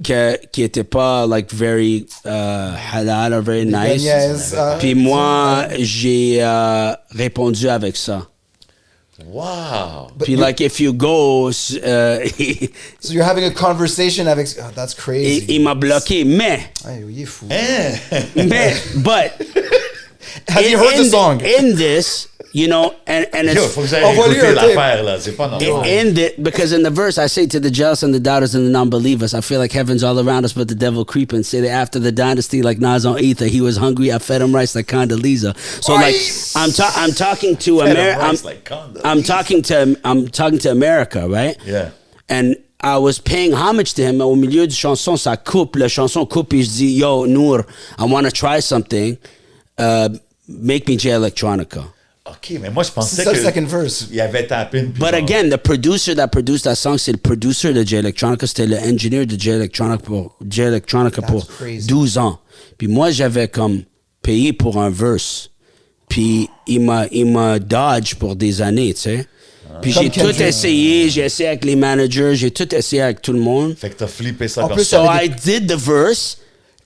qui était pas, like, very halal or very nice. Yes, Puis moi, j'ai répondu avec ça. Wow! Puis, like, if you go... So you're having a conversation avec... Oh, that's crazy. il m'a bloqué, mais... Ay, il est fou. But... Have you heard the song? In this, you know, and it's... Yo, faut que j'aille Envoie-lui écouter un tape. l'affaire, là. C'est pas normal. Because in the verse I say to the jealous and the doubters and the non-believers, I feel like heaven's all around us, but the devil creeping. Say that after the dynasty, like Nas on Ether, he was hungry. I fed him rice like Condoleezza. So like I'm talking to America. I'm talking to America, right? Yeah. And I was paying homage to him. Au milieu du chanson, ça coupe. La chanson coupe. Et je dis, yo, Noor, I want to try something. Make me J Electronica. OK, mais moi, je pensais C'est ça que... le second verse. Il avait tapé une... But again, the producer that produced that song, c'est le producer de J Electronica, c'était le engineer de J Electronica pour crazy. 12 ans. Puis moi, j'avais comme payé pour un verse. Puis il m'a dodge pour des années, tu sais. Puis Comme j'ai tout Kendrick. essayé, j'ai essayé avec les managers, j'ai tout essayé avec tout le monde. Fait que t'as flippé ça En comme plus, ça. So I did the verse,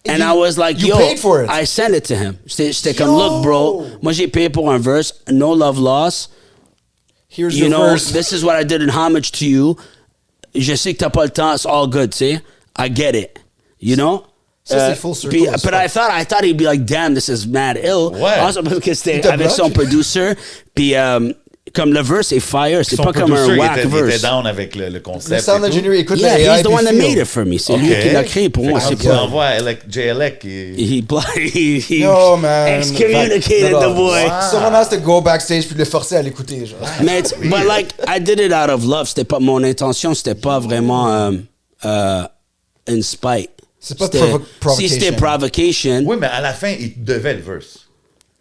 and I was like, you yo, paid for it. I sent it to him. J'étais comme, look, bro, moi j'ai payé pour un verse, no love lost. Here's You your know, verse. this is what I did in homage to you. Je sais que t'as pas le temps, it's all good, tu sais. I get it. You know? Ça, c'est full circle. But I thought he'd be like, damn, this is mad ill. Ouais. Also parce que c'était Il te avec son bloque? producer. Puis comme le verse est fire, c'est Son pas comme un producer, whack il était verse. down avec le concept. Le sound et tout. engineer écoute Yeah, le AI he's the puis one that feel. made it for me. C'est lui Ok. qui l'a créé pour moi. Fait C'est que tu pas... l'envoies à J-Elec. He Yo, man. excommunicated Non, the non. boy. Someone has to go backstage puis le forcer à l'écouter, genre. Mais but like I did it out of love. C'était pas mon intention. C'était pas vraiment in spite. C'est pas C'était- provocation. Si c'était provocation, Oui, mais à la fin, il devait le verse.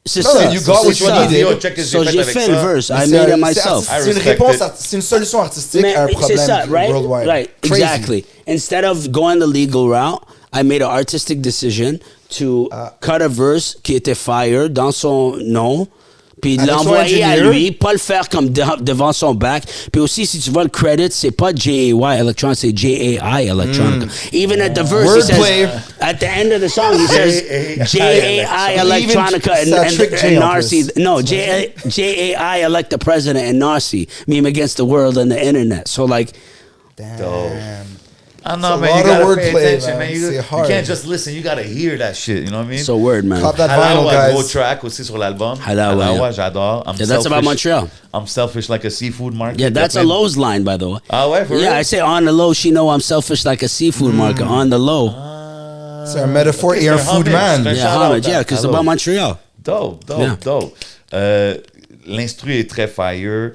c'est Non, ça. you got what c'est you ça. needed. Yo, check ce que So j'ai j'ai fait fait avec le ça. verse. I C'est made it un- myself. C'est une respect réponse, it. c'est une solution artistique Mais à un c'est problème ça, right? worldwide. Right, Crazy. exactly. Instead of going the legal route, I made an artistic decision to cut a verse qui était fire dans son nom, puis Avec son l'envoyer à ingénieur. lui, pas le faire comme devant son back. Puis aussi, si tu vois le credit, c'est pas J-A-Y Electronic, c'est J-A-I Electronic. Even at the verse, Wordplay. he says, at the end of the song, he says J-A-I Electronica Ça trick Jay and en Narcy. plus. No, J-A-I elect the president and Narcy. Meme against the world and the internet. So like, Damn. Ah It's non, a man, lot you of gotta pay wordplay, attention, man. man. C'est You hard. can't just listen, you gotta hear that shit, you know what I mean? so word, man. Cop that vinyl, Halawa, gros guys. track aussi sur l'album. Halawa, yeah. j'adore. I'm Yeah, that's about selfish. Montreal. I'm selfish like a seafood market. Yeah, that's a Il y plein de- Lowe's line, by the way. Ah ouais, for Yeah, real? I say on the low, she know I'm selfish like a seafood market. On the low. C'est un métaphore Ok, et un c'est un food homage, man. c'est un Yeah, shout-out, homage, yeah, because it's hello. about Montreal. Dope, dope, Yeah. dope. L'instru est très fire.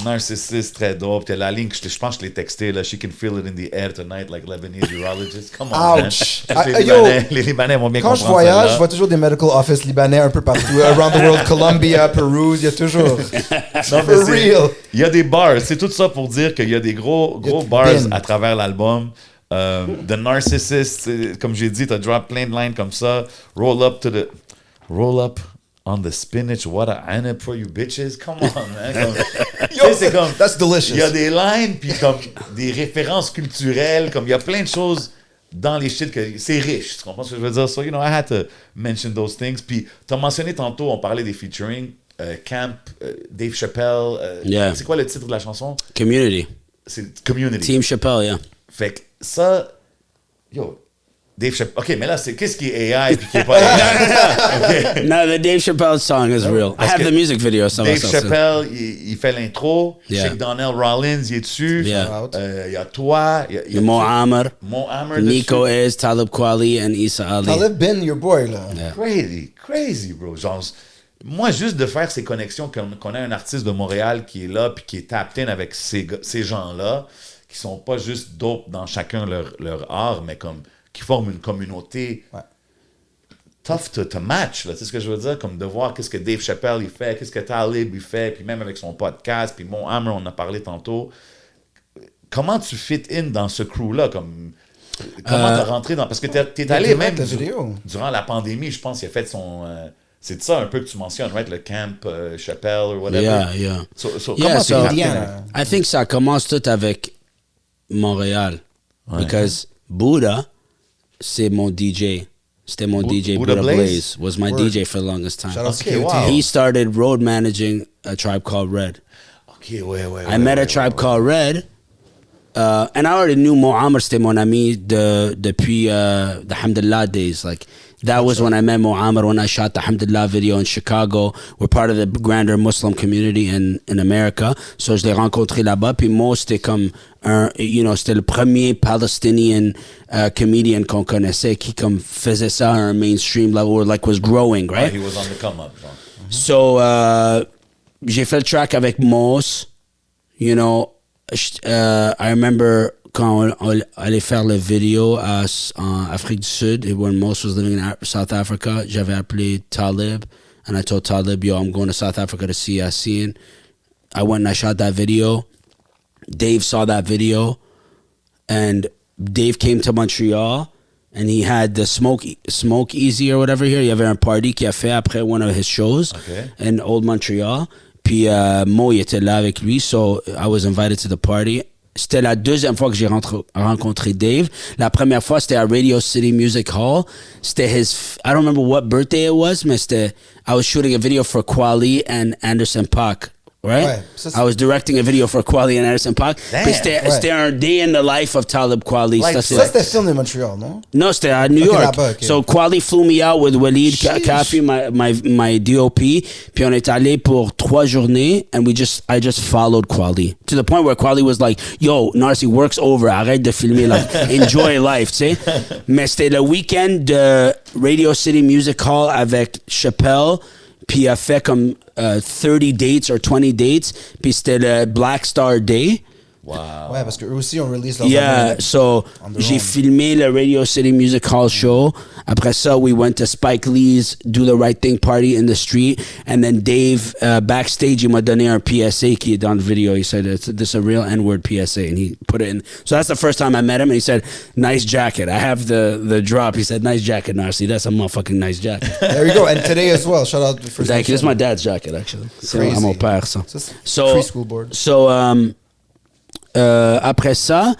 Narcissiste, très dope. T'as la ligne que je pense que je l'ai texté, là. She can feel it in the air tonight like Lebanese urologist. Come on, Ouch. man. Yo, Les Libanais vont bien Quand je comprendre voyage, celle-là. je vois toujours des medical office libanais un peu partout. Around the world, Colombia, Peru, il y a toujours. Non, mais For c'est- real. Il y a des bars. C'est tout ça pour dire qu'il y a des gros Il y a bars Ben. à travers l'album. The Narcissist, comme j'ai dit, t'as drop plein de lines comme ça. Roll up on the spinach. What a anip for you bitches. Come on, man. Tu sais, c'est comme. That's delicious. Il y a des lines, puis comme des références culturelles, comme il y a plein de choses dans les shit que c'est riche. Tu comprends ce que je veux dire? So, you know, I had to mention those things. Puis, t'as mentionné tantôt, on parlait des featuring. Camp, Dave Chappelle. Yeah. C'est quoi le titre de la chanson? Community. C'est Community. Team Chappelle, yeah. Fait que ça, yo, Dave Chappelle. OK, mais là, c'est qu'est-ce qui est AI puis qui est pas AI? No, the Dave Chappelle song is real. I Parce have que the music video. Ça va Dave sortir. Chappelle, il fait l'intro. Yeah. Shake Donnell Rollins, il est dessus. Yeah. Il y a toi. Il y a Mo Amr, Mo Amr Nico dessus. is, Talib Kweli, and Issa Ali. Talib Ben, your boy, là. Crazy, bro. Genre, moi, juste de faire ces connexions, qu'on a un artiste de Montréal qui est là puis qui est tapped in avec ces gens-là, qui sont pas juste dope dans chacun leur art, mais comme qui forment une communauté Ouais. tough to match, là. Tu sais ce que je veux dire? Comme de voir qu'est-ce que Dave Chappelle il fait, qu'est-ce que Talib il fait, puis même avec son podcast, puis Mon Hammer, on en a parlé tantôt. Comment tu fit in dans ce crew-là? Comment t'as rentré dans... Parce que t'es allé même la vidéo. durant la pandémie, je pense qu'il a fait son... c'est de ça un peu que tu mentionnes, right? Le camp Chappelle ou whatever. Yeah, yeah. So, Yeah, comment so- t'es Indiana. I think ça commence tout avec Montréal. Because Buddha, c'est mon DJ. C'était mon DJ. Buddha Buddha Blaze? Blaze was my Word. DJ for the longest time. Shout out to Okay, KOT. wow. He started road managing a tribe called Red. OK, ouais. I met a tribe called Red. And I already knew Mo Amr, c'était mon ami depuis the Hamdulillah days. Like, that was when I met Mo Amr, when I shot the Hamdulillah video in Chicago. We're part of the grander Muslim community in America. So, je l'ai rencontré là-bas. Puis Mo, c'était comme c'était le premier Palestinian comedian qu'on connaissait qui comme faisait ça à un mainstream level, or like was growing, right? He was on the come up, genre. So, j'ai fait le track avec Mos. You know, I remember quand on allait faire le vidéo en Afrique du Sud, et when Mos was living in South Africa, j'avais appelé Talib, and I told Talib, yo, I'm going to South Africa to see Yassine. I went and I shot that video. Dave saw that video, and Dave came to Montreal, and he had the Smoke Easy or whatever here. Il y avait un party qu'il a fait après one of his shows in Old Montreal. Puis Mo, il était là avec lui, so I was invited to the party. C'était la deuxième fois que j'ai rencontré Dave. La première fois, c'était à Radio City Music Hall. C'était I don't remember what birthday it was, mais c'était, I was shooting a video for Kweli and Anderson .Paak. right? Ouais, ça, c'est- I was directing a video for Kweli and Anderson Paak. Damn. Puis c'était un day in the life of Talib Kweli. Like, Ça, c'est- Ça, c'était film de Montréal, non? no, c'était à New Ok, York. là-bas, ok. So Kweli flew me out with Walid Sheesh. Kafi, my DOP. Puis on est allé pour 3 journées, and I just followed Kweli to the point where Kweli was like, "Yo, Narcy, work's over. Arrête de filmer, like enjoy life," tu sais. Mais c'était le week-end de Radio City Music Hall avec Chappelle. Puis il a fait comme 30 dates or 20 dates. Puis c'était le Black Star Day. Wow. Ouais, parce qu'eux aussi ont release leur Yeah, album. so On their j'ai own. filmé le Radio City Music Hall show. Après ça, we went to Spike Lee's Do the Right Thing party in the street. And then Dave, backstage, il m'a donné un PSA qui est dans le video. He said, this is a real N-word PSA. And he put it in. So that's the first time I met him. And he said, nice jacket. I have the drop. He said, nice jacket, Narcy. That's a motherfucking nice jacket. There you go. And today as well. Shout out for Thank you. This is my dad's jacket, actually. C'est Crazy. à mon père, ça. Ça, c'est So, free school board. so après ça,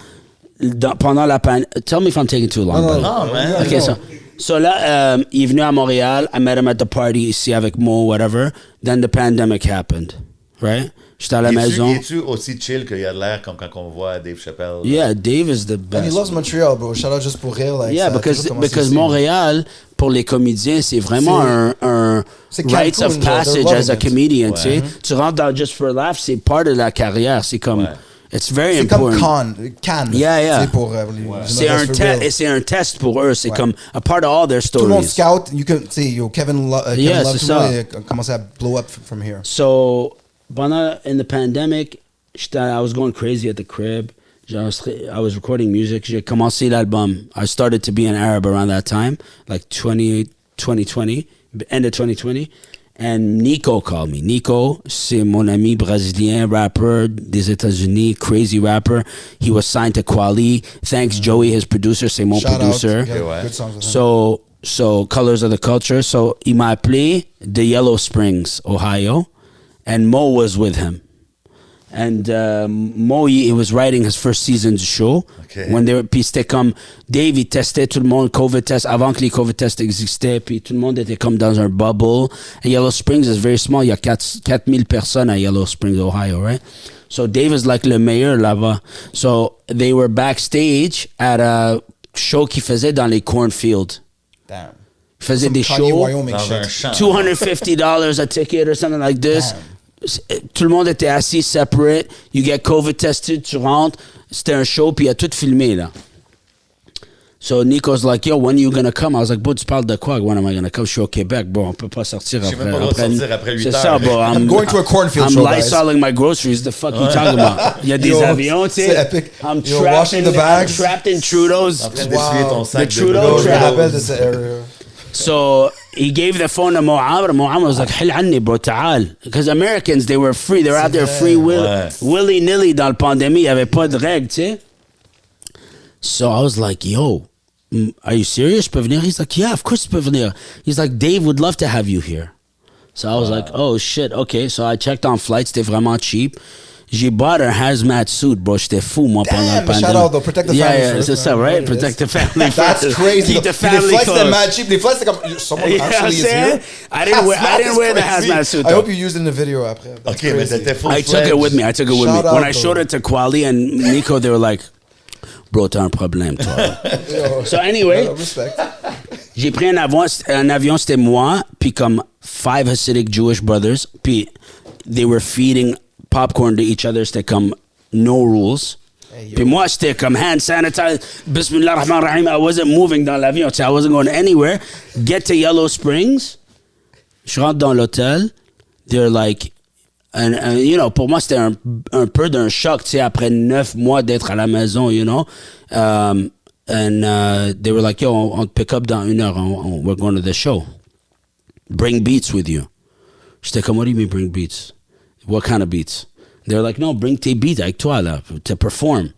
pendant la pandémie... Tell me if I'm taking too long. buddy. Oh, man. OK, so là, il est venu à Montréal. I met him at the party ici avec Mo, whatever. Then the pandemic happened, right? J'étais à la maison. Es-tu aussi chill qu'il y a de l'air comme quand on voit Dave Chappelle? Yeah, Dave is the And he best. loves Montreal, bro. Shout out juste pour rire. Like, Yeah, ça a because toujours commencé ici. Montréal, pour les comédiens, c'est vraiment un c'est rites Cancun, of they're passage loving as a it. comedian, Ouais. tu sais. Tu rentres dans Just for a Laugh, c'est part de la carrière. C'est comme... Ouais. It's very C'est important. comme Cannes. Yeah, yeah. Tu sais, pour les C'est un, humoristes for real. c'est un test pour eux. C'est Ouais. comme a part of all their Tout le monde stories. scout. You can, tu sais, yo, Kevin Love, Yeah, tout c'est le monde ça. a commencé à blow up from here. So, pendant in the pandemic, I was going crazy at the crib. I was recording music. J'ai commencé l'album. I started to be an Arab around that time, like 2020, end of 2020. And Nico called me. Nico, c'est mon ami brésilien, rapper des États-Unis, crazy rapper. He was signed to Kweli. Thanks, Joey, his producer. C'est mon Shout producer. out. Yeah, ouais. good songs with him. So Colors of the Culture. So il m'a appelé de Yellow Springs, Ohio, and Mo was with him. And Mo, he was writing his first season du show. Okay. Puis c'était comme Dave, il testait tout le monde, COVID test, avant que les COVID tests existaient, puis tout le monde était comme dans un bubble. And Yellow Springs is very small. Il y a 4000 personnes à Yellow Springs, Ohio, right? So Dave is like le meilleur là-bas. So they were backstage at a show qu'il faisait dans les cornfields. Damn. Il faisait Some des Kanye shows. Wyoming Dans un shit. champ. $250 a ticket or something like this. Tout le monde était assis separate. You get COVID tested, tu rentres. C'était un show, puis il a tout filmé, là. So Nico's like, yo, when are you gonna come? I was like, bro, tu parles de quoi? When am I gonna come? Je suis au Québec, bro. On peut pas sortir Je sais après. même pas le droit de sortir après 8 C'est heures. ça, bro. I'm going to a cornfield I'm show, guys. lysoling my groceries. The fuck you talking about? Il y a des Yo, avions, tu sais. c'est epic. I'm Yo, trapped washing the bags. trapped in Trudeau's. En train d'essuyer ton sac The de Trudeau boulot. Je me trap. rappelle de cette area. So he gave the phone to Mo'amr. Mo'amr was like, حل عني, bro, تعال. Because Americans, they were free. They were out there free willy-nilly dans le pandémie. Il n'y avait pas de règles, tu sais. So I was like, yo, are you serious? Je peux venir? He's like, yeah, of course you peux venir. He's like, Dave would love to have you here. So I was like, oh, shit, okay. So I checked on flights. C'était vraiment cheap. J'ai bought a hazmat suit, bro. J'étais fou, moi, pendant la Damn, pandémie. shout out though. Protect the family Yeah, first, c'est ça, man. right? What it Protect is. the family That's first. crazy. Keep the Les family flights, they're close. mad cheap. Les flights, c'est comme, someone actually is here. I didn't wear the Crazy. hazmat suit. I though. hope you used it in the video après. That's OK, mais crazy. t'étais full I took it with me. Shout out, When I though. showed it to Kweli and Nico, they were like, bro, t'as un problème, toi. So anyway, Respect. j'ai pris un avion, c'était moi, puis comme 5 Hasidic Jewish brothers, puis they were feeding popcorn to each other, c'était comme no rules. Puis moi, j'étais comme hand sanitizer, bismillah rahman rahim, I wasn't moving dans l'avion, I wasn't going anywhere. Get to Yellow Springs, je rentre dans l'hôtel, they're like, and you know, pour moi, c'était un peu d'un choc, tu sais, après 9 mois d'être à la maison, you know. And they were like, yo, on te pick up dans 1 heure, we're going to the show. Bring beats with you. J'étais comme, what do you mean bring beats? What kind of beats? They're like, no, bring tes beats avec toi, là, to perform.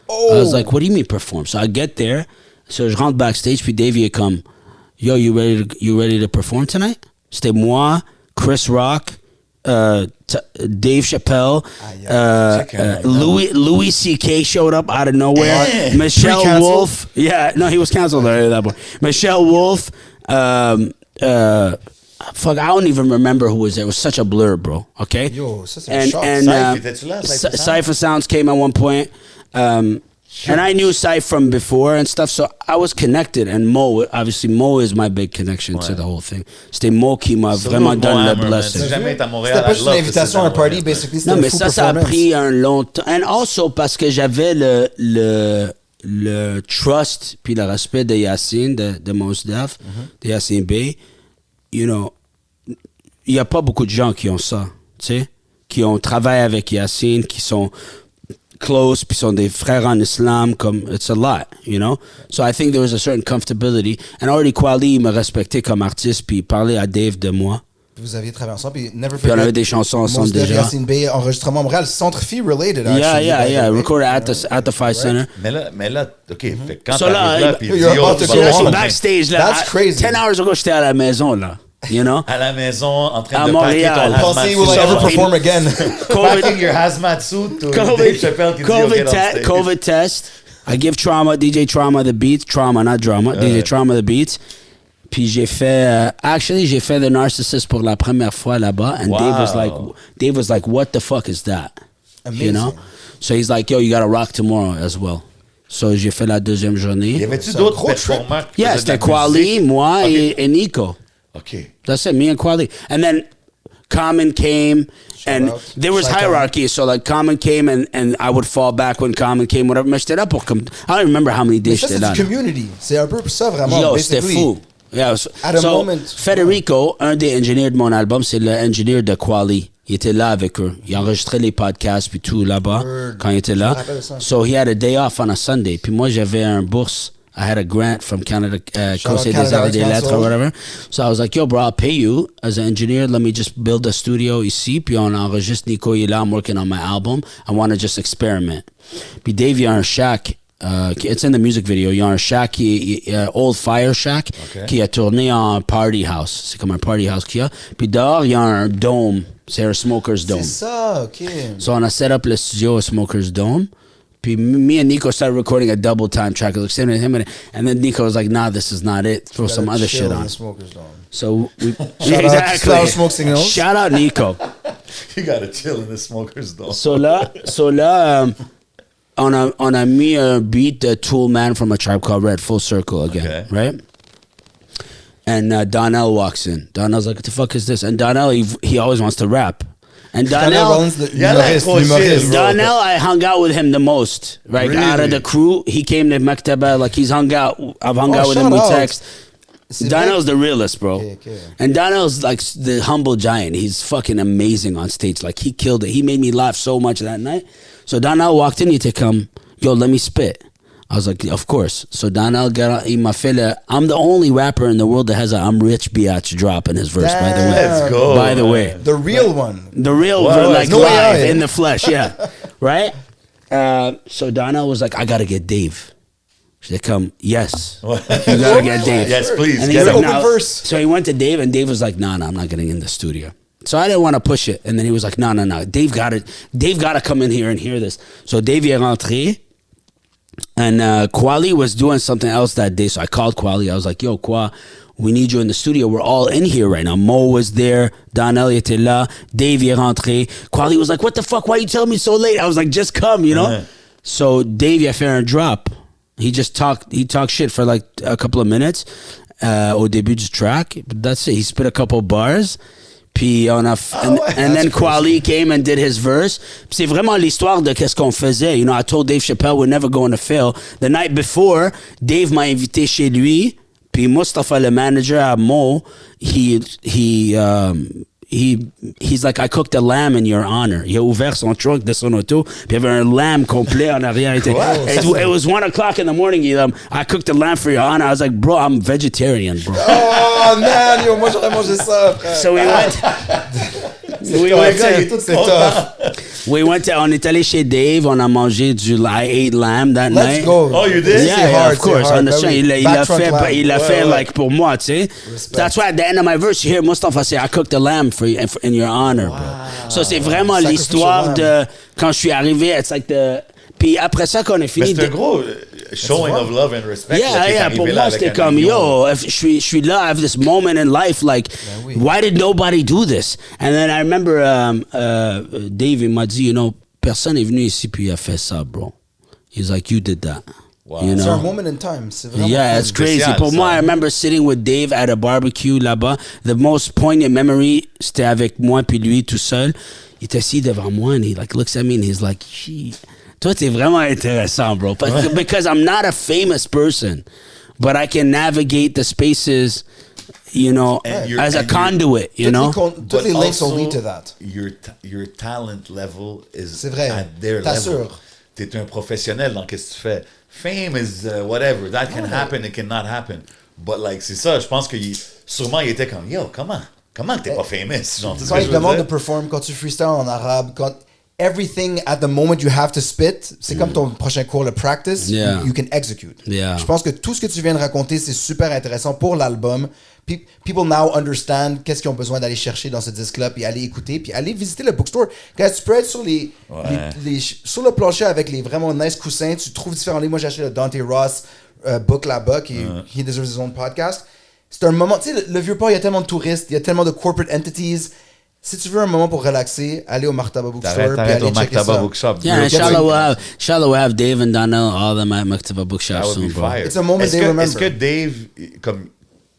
I was like, what do you mean perform? So I get there, so je rentre backstage, puis Dave est comme, yo, you ready to perform tonight? C'était moi, Chris Rock, Dave Chappelle, Louis C.K. showed up out of nowhere. Michelle Pre-canceled? Wolf. Yeah, no, he was canceled already at that point. Michelle Wolf, fuck, I don't even remember who was there. It was such a blur, bro. Okay. Yo, ça c'est un shock. Syph, étais-tu là? Cypher Cypher Sounds came at one point. And I knew Cyph from before and stuff, so I was connected. And Mo is my big connection to the whole thing. C'était Mo qui m'a vraiment donné le blessing. Si jamais t'es à Montréal, C'était pas juste une invitation à un party, basically. C'était Non, un mais full ça a performance. pris un long temps. And also parce que j'avais le trust puis le respect de Yacine, de Mos Def, de Yacine Bey. You know, il n'y a pas beaucoup de gens qui ont ça, tu sais, qui ont travaillé avec Yacine, qui sont close, puis sont des frères en islam, comme, it's a lot, you know? So I think there was a certain comfortability. And already Kweli me respectait comme artiste, puis il parlait à Dave de moi. Vous aviez travaillé ensemble, puis Never Puis on avait des chansons ensemble déjà. Yacine Bey, enregistrement à Montréal, Centre Phi related, actually. Yeah. Recorded at the Five Center. Mais là, OK, fait que quand So là, t'arrives là, puis you're about to So go là, je suis on. backstage, là. That's crazy. 10 hours ago, j'étais à la maison, là. You know? à la maison, en train À de Montréal. packer ton hazmat Pensez, suit. will I ever perform again? Packing your hazmat suit to Dave Chappelle qui dit OK, on stage. COVID test. I give DJ Trauma the beats. Trauma, not drama. DJ Trauma the beats. Puis j'ai fait The Narcissist pour la première fois là-bas. And Wow. Dave was like, what the fuck is that? Amazing. You know? So he's like, yo, you gotta rock tomorrow as well. So j'ai fait la deuxième journée. Y avait-tu C'est un d'autres gros performeurs qui Yeah, faisaient de la c'était Kweli, musique? moi OK. et Nico. OK. That's it, me and Kweli. And then Common came, and out. there was Shout out. hierarchy. So like Common came, and I would fall back when Common came, whatever. Mais j'étais là pour comme, I don't remember how many Mais days ça, j'étais c'est là. du community. C'est un peu ça, vraiment. Yo, c'était basically. fou. Yeah, so, At a moment. Federico, un des ingénieurs de mon album, c'est l'ingénieur de Kweli. Il était là avec eux. Il enregistrait les podcasts puis tout là-bas quand il était Je là. me rappelle de ça. So he had a day off on a Sunday. Puis moi, j'avais un bourse. I had a grant from Canada, Conseil des Canada Arts et des Council. Lettres or whatever. So I was like, yo, bro, I'll pay you as an engineer. Let me just build a studio ici. Puis on enregistre. Nico, il est là. I'm working on my album. I want to just experiment. Puis Dave, il y a un shack. It's in the music video. Il y a un shack, old fire shack, qui a tourné en party house. C'est comme un party house qu'il y a. Puis dehors, il y a un dome. C'est un smoker's dome. C'est ça, OK. So on a set up le studio à Smoker's Dome. Puis me and Nico started recording a double time track. It was like, and then Nico was like, nah, this is not it. Throw some other shit on. So we Shout out to Flower Smoke Signals. Shout out Nico. You gotta chill in the smoker's dome. So là, on a mis un beat de Tool Man from A Tribe Called Red, Full Circle again, Okay. right? And Donnell walks in. Donnell's like, what the fuck is this? And Donnell, he always wants to rap. And Donnell, L'humoriste. Donnell, I hung out with him the most. Right, Really? out of the crew, he came to Mektaba. Like I've hung out with him. We shout out. text. Donnell's the realest, bro. Okay. And Donnell's like the humble giant. He's fucking amazing on stage. Like he killed it. He made me laugh so much that night. So Donnell walked in. He said, "Come, yo, let me spit." I was like, of course. So Donnell got in my fella. I'm the only rapper in the world that has a "I'm rich" biatch drop in his verse. By the way, Let's go. By the way, The real one. the real, Wow, like no live AI. in the flesh, yeah, right. So Donnell was like, "I gotta get Dave." They come, yes, you gotta get Dave. Yes, please. And Get he's him. like, Open "No." verse. So he went to Dave, and Dave was like, "No, I'm not getting in the studio." So I didn't want to push it, and then he was like, "No, Dave got it. Dave got to come in here and hear this." So Dave est rentré. And Kweli was doing something else that day. So I called Kweli. I was like, yo, Kwa, we need you in the studio. We're all in here right now. Mo was there. Donnell était là. Dave est rentré. Kweli was like, what the fuck? Why you telling me so late? I was like, just come, you know? So Dave a fait un drop. He talked shit for like a couple of minutes au début du track. But that's it. He spit a couple bars. Puis on a and then Kweli came and did his verse. Puis c'est vraiment l'histoire de qu'est-ce qu'on faisait. You know, I told Dave Chappelle we're never going to fail. The night before, Dave m'a invité chez lui. Puis Mustafa, le manager à Mo, he's like, I cooked a lamb in your honor. Il a ouvert son trunk de son auto, puis il y avait un lamb complet en arrière. It was 1 o'clock in the morning. I cooked a lamb for your honor. I was like, bro, I'm vegetarian, bro. Oh man, yo, moi j'aurais mangé ça, frère. So we went. On est allé chez Dave, on a mangé I ate lamb that night. Let's go. Oh, you did? Yeah, hard, of course. c'est hard. Understand. Il l'a fait like pour moi, tu sais. Respect. That's why at the end of my verse, you hear Mustafa say, I cooked a lamb for you in your honor, bro. So c'est vraiment Sacrificial l'histoire lamb. de quand je suis arrivé, it's like the. Puis après ça, qu'on a Mais fini. c'est un gros. showing of love and respect. là, qui est Yeah, arrivé pour là moi, avec c'était 1 comme, million. yo, je suis là, I have this moment in life, like, oui. why did nobody do this? And then I remember Dave, il m'a dit, you know, personne est venu ici puis il a fait ça, bro. He's like, you did that. Wow. You C'est know? un moment in time. C'est vraiment Yeah, cool. it's crazy. Spécial, Pour moi, ça. I remember sitting with Dave at a barbecue là-bas. The most poignant memory, c'était avec moi puis lui tout seul. Il était assis devant moi and he like looks at me and he's like, gee, toi t'es vraiment intéressant, bro. Because I'm not a famous person, but I can navigate the spaces, you know, And you're- as a and you're- conduit, you know. Toutes les But links will also, lead to that. Your talent level is C'est vrai. at their T'assures. level. T'es un professionnel dans qu'est-ce que tu fais. Fame is whatever. That can happen, it cannot happen. But like, c'est ça, je pense que sûrement il était comme, yo, comment que t'es pas famous? Genre, tu sais ce Quand que il je te veux demande de dire? perform, quand tu freestyle en arabe, quand everything at the moment you have to spit, c'est comme ton prochain cours, le practice, Yeah. you can execute. Yeah. Je pense que tout ce que tu viens de raconter, c'est super intéressant pour l'album. People now understand qu'est-ce qu'ils ont besoin d'aller chercher dans ce disque-là, puis aller écouter, puis aller visiter le bookstore. Quand tu peux être sur sur le plancher avec les vraiment nice coussins, tu trouves différents livres. Moi, j'ai acheté le Dante Ross book là-bas, qui He Deserves His Own Podcast. C'est un moment, tu sais, le Vieux-Port, il y a tellement de touristes, il y a tellement de corporate entities. Si tu veux un moment pour relaxer, allez au Martaba Bookstore, puis T'arrêtes allez au checker Maktaba ça. Bookshop. Yeah, Bro. Inshallah, we'll have Dave and Donnell, all of them at Maktaba Bookshop That would soon, be bro. fire. It's a moment Est-ce they que, remember. est-ce que Dave, comme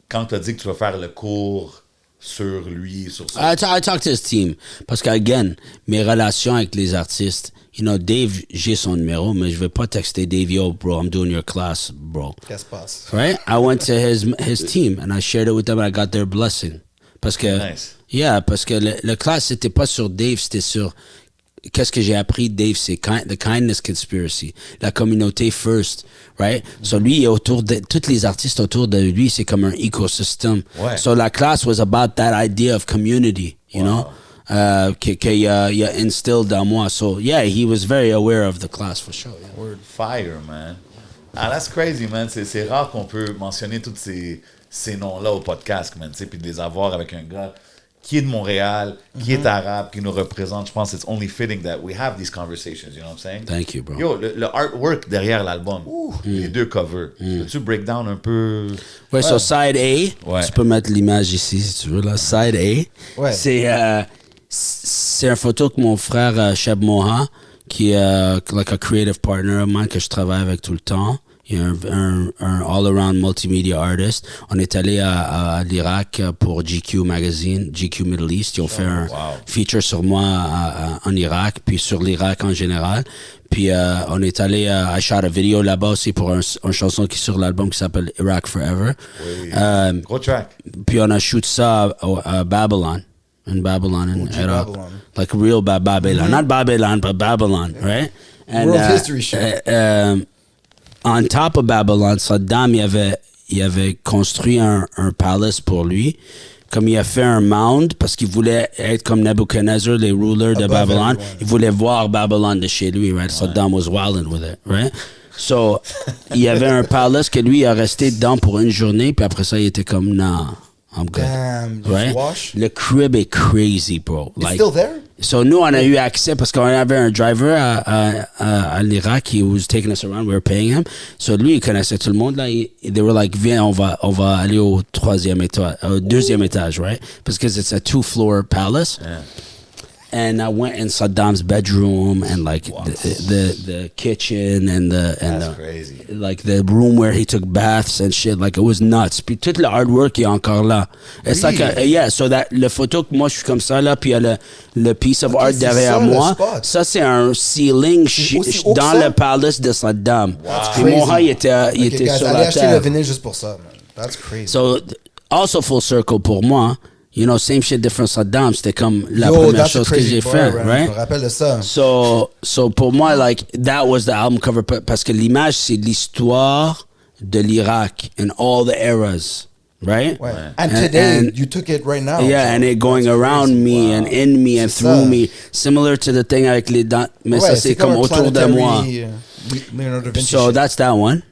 quand tu as dit que tu vas faire le cours sur lui, sur ça, I talk to his team. Parce que, again, mes relations avec les artistes, you know, Dave, j'ai son numéro, mais je vais pas texter Dave, yo, bro, I'm doing your class, bro. Qu'est-ce qui se passe? Right? I went to his team and I shared it with them and I got their blessing. Parce que, Nice. yeah, parce que le class, c'était pas sur Dave, c'était sur qu'est-ce que j'ai appris de Dave, c'est the kindness conspiracy, la communauté first, right? So lui, autour de tous les artistes autour de lui, c'est comme un écosystème. Ouais. So la class was about that idea of community, you know, qu'il a instilled dans moi. So yeah, he was very aware of the class for sure. Yeah. Word fire, man. Ah, that's crazy, man. C'est rare qu'on peut mentionner tous ces noms-là au podcast, man, tu sais, puis de les avoir avec un gars qui est de Montréal, qui est arabe, qui nous représente. Je pense que it's only fitting that we have these conversations, you know what I'm saying? Thank you, bro. Yo, le artwork derrière l'album, les deux covers, peux-tu break down un peu? Ouais, sur side A, Ouais. tu peux mettre l'image ici si tu veux, là. Side A, Ouais. c'est une photo que mon frère Seb Moha, qui est like a creative partner of mine, que je travaille avec tout le temps. Il est un all-around multimedia artist. On est allé à l'Irak pour GQ Magazine, GQ Middle East. Ils ont fait un feature sur moi en Irak, puis sur l'Irak en général. Puis on est allé, I shot a video là-bas aussi pour une chanson qui est sur l'album qui s'appelle Iraq Forever. Oui. Gros track. Puis on a shoot ça à Babylon. In Babylon in Iraq. Babylon. Like real Babylon. Not Babylon, but Babylon, right? And, World history shit. On top of Babylon, Saddam, il avait construit un palace pour lui. Comme il a fait un mound, parce qu'il voulait être comme Nebuchadnezzar, les rulers de Above Babylon. everyone. Il voulait voir Babylon de chez lui, right? Saddam was wilding with it, right? So, il y avait un palace que lui, il a resté dedans pour une journée, puis après ça, il était comme, nah, I'm good. Damn, did Right? you wash? Le crib est crazy, bro. It's still there? So, nous, on a eu accès parce qu'on avait un driver à l'Irak qui was taking us around. We were paying him. So, lui, il connaissait tout le monde. Là. They were like, viens, on va aller au deuxième étage, right? Parce que it's a 2-floor palace. Yeah. And I went in Saddam's bedroom and like the kitchen and That's crazy. like the room where he took baths and shit. Like it was nuts. Puis tout le artwork est encore là. It's like yeah. So that le photo que moi je suis comme ça là, puis il y a le piece of art c'est derrière ça, le moi. spot. Ça c'est un ceiling aussi haut que dans ça? le palace de Saddam. That's Puis crazy. Moha il était Ok, guys, sur allez la acheter terre. le vinyle juste pour ça, man. That's crazy. So also full circle pour moi. You know, same shit, different Saddam. C'était comme la Yo, première that's a chose que crazy j'ai bar, fait, man. right? Je me rappelle de ça. So pour moi, like, that was the album cover parce que l'image, c'est l'histoire de l'Irak in all the eras, right? Ouais. And today, you took it right now. Yeah, and it going That's around crazy. me and in me and C'est through ça. me. Similar to the thing avec les dents, mais Ouais, ça, c'est comme un autour de moi. planetary, Leonardo da Vinci So shit. that's that one.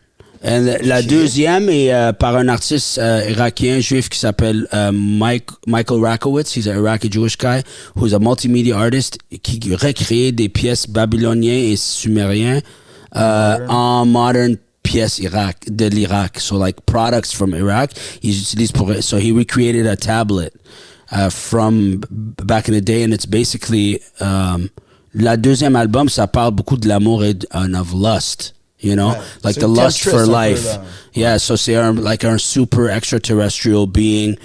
And la deuxième est par un artiste irakien juif qui s'appelle Michael Rakowitz. He's an Iraqi Jewish guy who's a multimedia artist qui recrée des pièces babyloniennes et sumériennes en modern pièces de l'Irak. So like products from Iraq, ils utilisent so he recreated a tablet from back in the day, and it's basically la deuxième album, ça parle beaucoup de l'amour and of lust. You know, like the lust for life. Yeah, so c'est like un super extraterrestrial being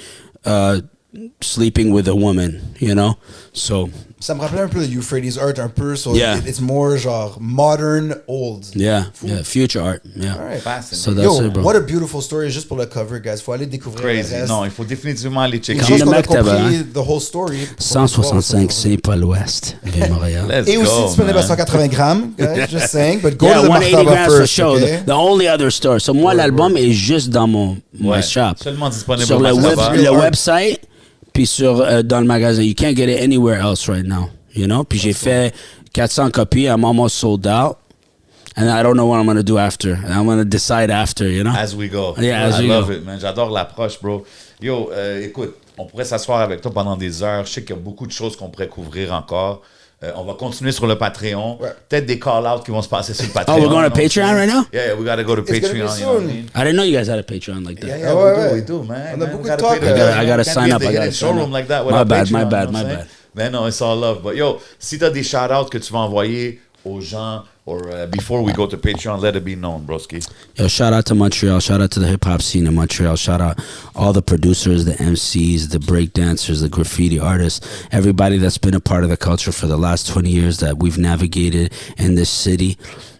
sleeping with a woman, you know? So ça me rappelait un peu le Euphrates art, un peu, so yeah. It's more genre modern, old. Yeah, yeah, future art, yeah. All right. So that's it, bro. What a beautiful story, juste pour le cover, guys. Faut aller découvrir Crazy. le reste. Non, il faut définitivement aller checker. Une chose qu'on a Mettre, compris, the whole story. 165, c'est pas l'Ouest de Montréal. Let's Et aussi go, disponible à man. 180 grammes, guys, just saying. But go Yeah, to the 180 Martaba grams for first, show. okay? The only other store. So moi, l'album est juste dans my shop. Seulement disponible Sur le là-bas. website, puis dans le magasin. You can't get it anywhere else right now. You know? Puis j'ai fait 400 copies. I'm almost sold out. And I don't know what I'm going to do after. I'm going to decide after, you know? As we go. Yeah, as I we love go. it, man. J'adore l'approche, bro. Yo, écoute, on pourrait s'asseoir avec toi pendant des heures. Je sais qu'il y a beaucoup de choses qu'on pourrait couvrir encore. On va continuer sur le Patreon. Ouais. Peut-être des call-outs qui vont se passer sur le Patreon. Oh, we're going to Patreon right now? Yeah, we got to go to It's gonna Patreon. be You know what I soon. mean? I didn't know you guys had a Patreon like that. Yeah, ouais, we do, man. On a Man, beaucoup we de gotta talk, pay the bills, I gotta man. sign Can't up, get I the gotta hidden sign showroom up. like that My without bad, Patreon, my you know bad, what my I'm saying? bad. Ben non, it's all love. But yo, si t'as des shout-outs que tu vas envoyer aux gens, or before we go to Patreon, let it be known, broski. Yo, shout out to Montreal. Shout out to the hip hop scene in Montreal. Shout out all the producers, the MCs, the break dancers, the graffiti artists, everybody that's been a part of the culture for the last 20 years that we've navigated in this city.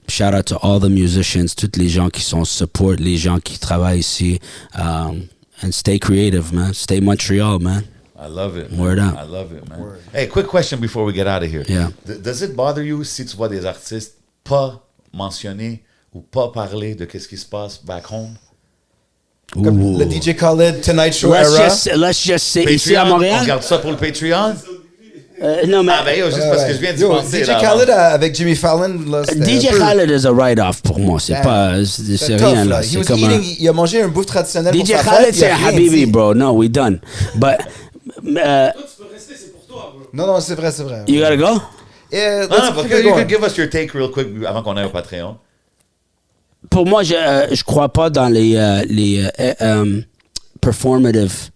Shout out to all the musicians, toutes les gens qui sont support, les gens qui travaillent ici. And stay creative, man. Stay Montreal, man. I love it. Word up. I love it, man. Hey, quick question before we get out of here. Yeah. Does it bother you si tu vois des artistes pas mentionner ou pas parler de qu'est-ce qui se passe back home? Comme le DJ Khaled Tonight Show Let's era. just say ici à Patreon, on Montréal. garde ça pour le Patreon? Non, mais Ah ben yo, juste parce que je viens d'y Yo, penser. DJ là, Khaled avec Jimmy Fallon, là, c'était DJ un peu- Khaled is a write-off pour moi. C'est Damn. pas, c'est c'était rien tough, là. He C'est was comme eating, il a mangé un bouffe traditionnel pour DJ sa Khaled, fête, c'est il a rien Habibi, dit. bro. No, we done. But Non, c'est vrai, c'est vrai. you gotta go. Yeah, Non, let's parce keep que it you going. could give us your take real quick avant qu'on aille au Patreon. Pour moi, je crois pas dans les performative,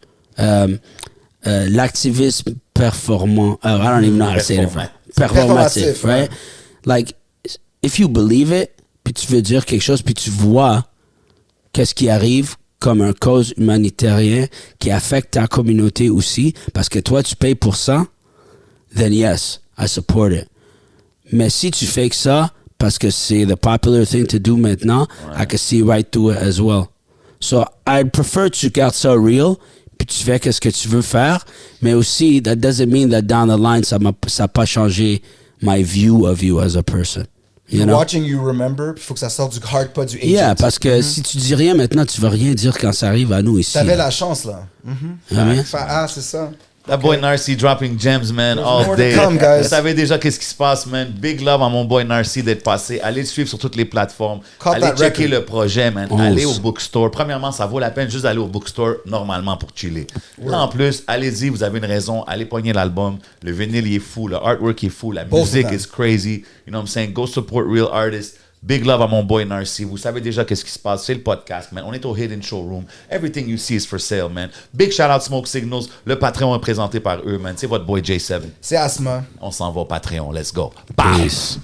l'activisme performant. I don't even know how to say it. Performative, Performatif, right? Like, if you believe it, puis tu veux dire quelque chose, puis tu vois qu'est-ce qui arrive comme une cause humanitaire qui affecte ta communauté aussi, parce que toi, tu payes pour ça, then yes, I support it. Mais si tu fais que ça, parce que c'est the popular thing to do maintenant, I can see right through it as well. So, I'd prefer tu gardes ça real, puis tu fais ce que tu veux faire, mais aussi, that doesn't mean that down the line, ça n'a pas changé my view of you as a person. You know? Watching you remember, il faut que ça sorte du heart, pas du agent. Yeah, parce que si tu dis rien maintenant, tu vas rien dire quand ça arrive à nous ici. T'avais là. la chance, là. Ah, mais- C'est ça. That boy Narcy dropping gems, man, all more to day. come, guys. Vous savez déjà qu'est-ce qui se passe, man. Big love à mon boy Narcy d'être passé. Allez le suivre sur toutes les plateformes. Cop Allez that checker record. le projet, man. Oh, Allez au c'est- bookstore. Premièrement, ça vaut la peine juste d'aller au bookstore normalement pour chiller. Là, en plus, allez-y, vous avez une raison. Allez pogner l'album. Le vinyle, il est fou. Le artwork est fou. La Both musique of them. is crazy. You know what I'm saying? Go support real artists. Big love à mon boy Narcy. Vous savez déjà qu'est-ce qui se passe. C'est le podcast, man. On est au Hidden Showroom. Everything you see is for sale, man. Big shout out Smoke Signals. Le Patreon est présenté par eux, man. C'est votre boy J7. C'est Asma. On s'en va au Patreon. Let's go. Bye. Peace.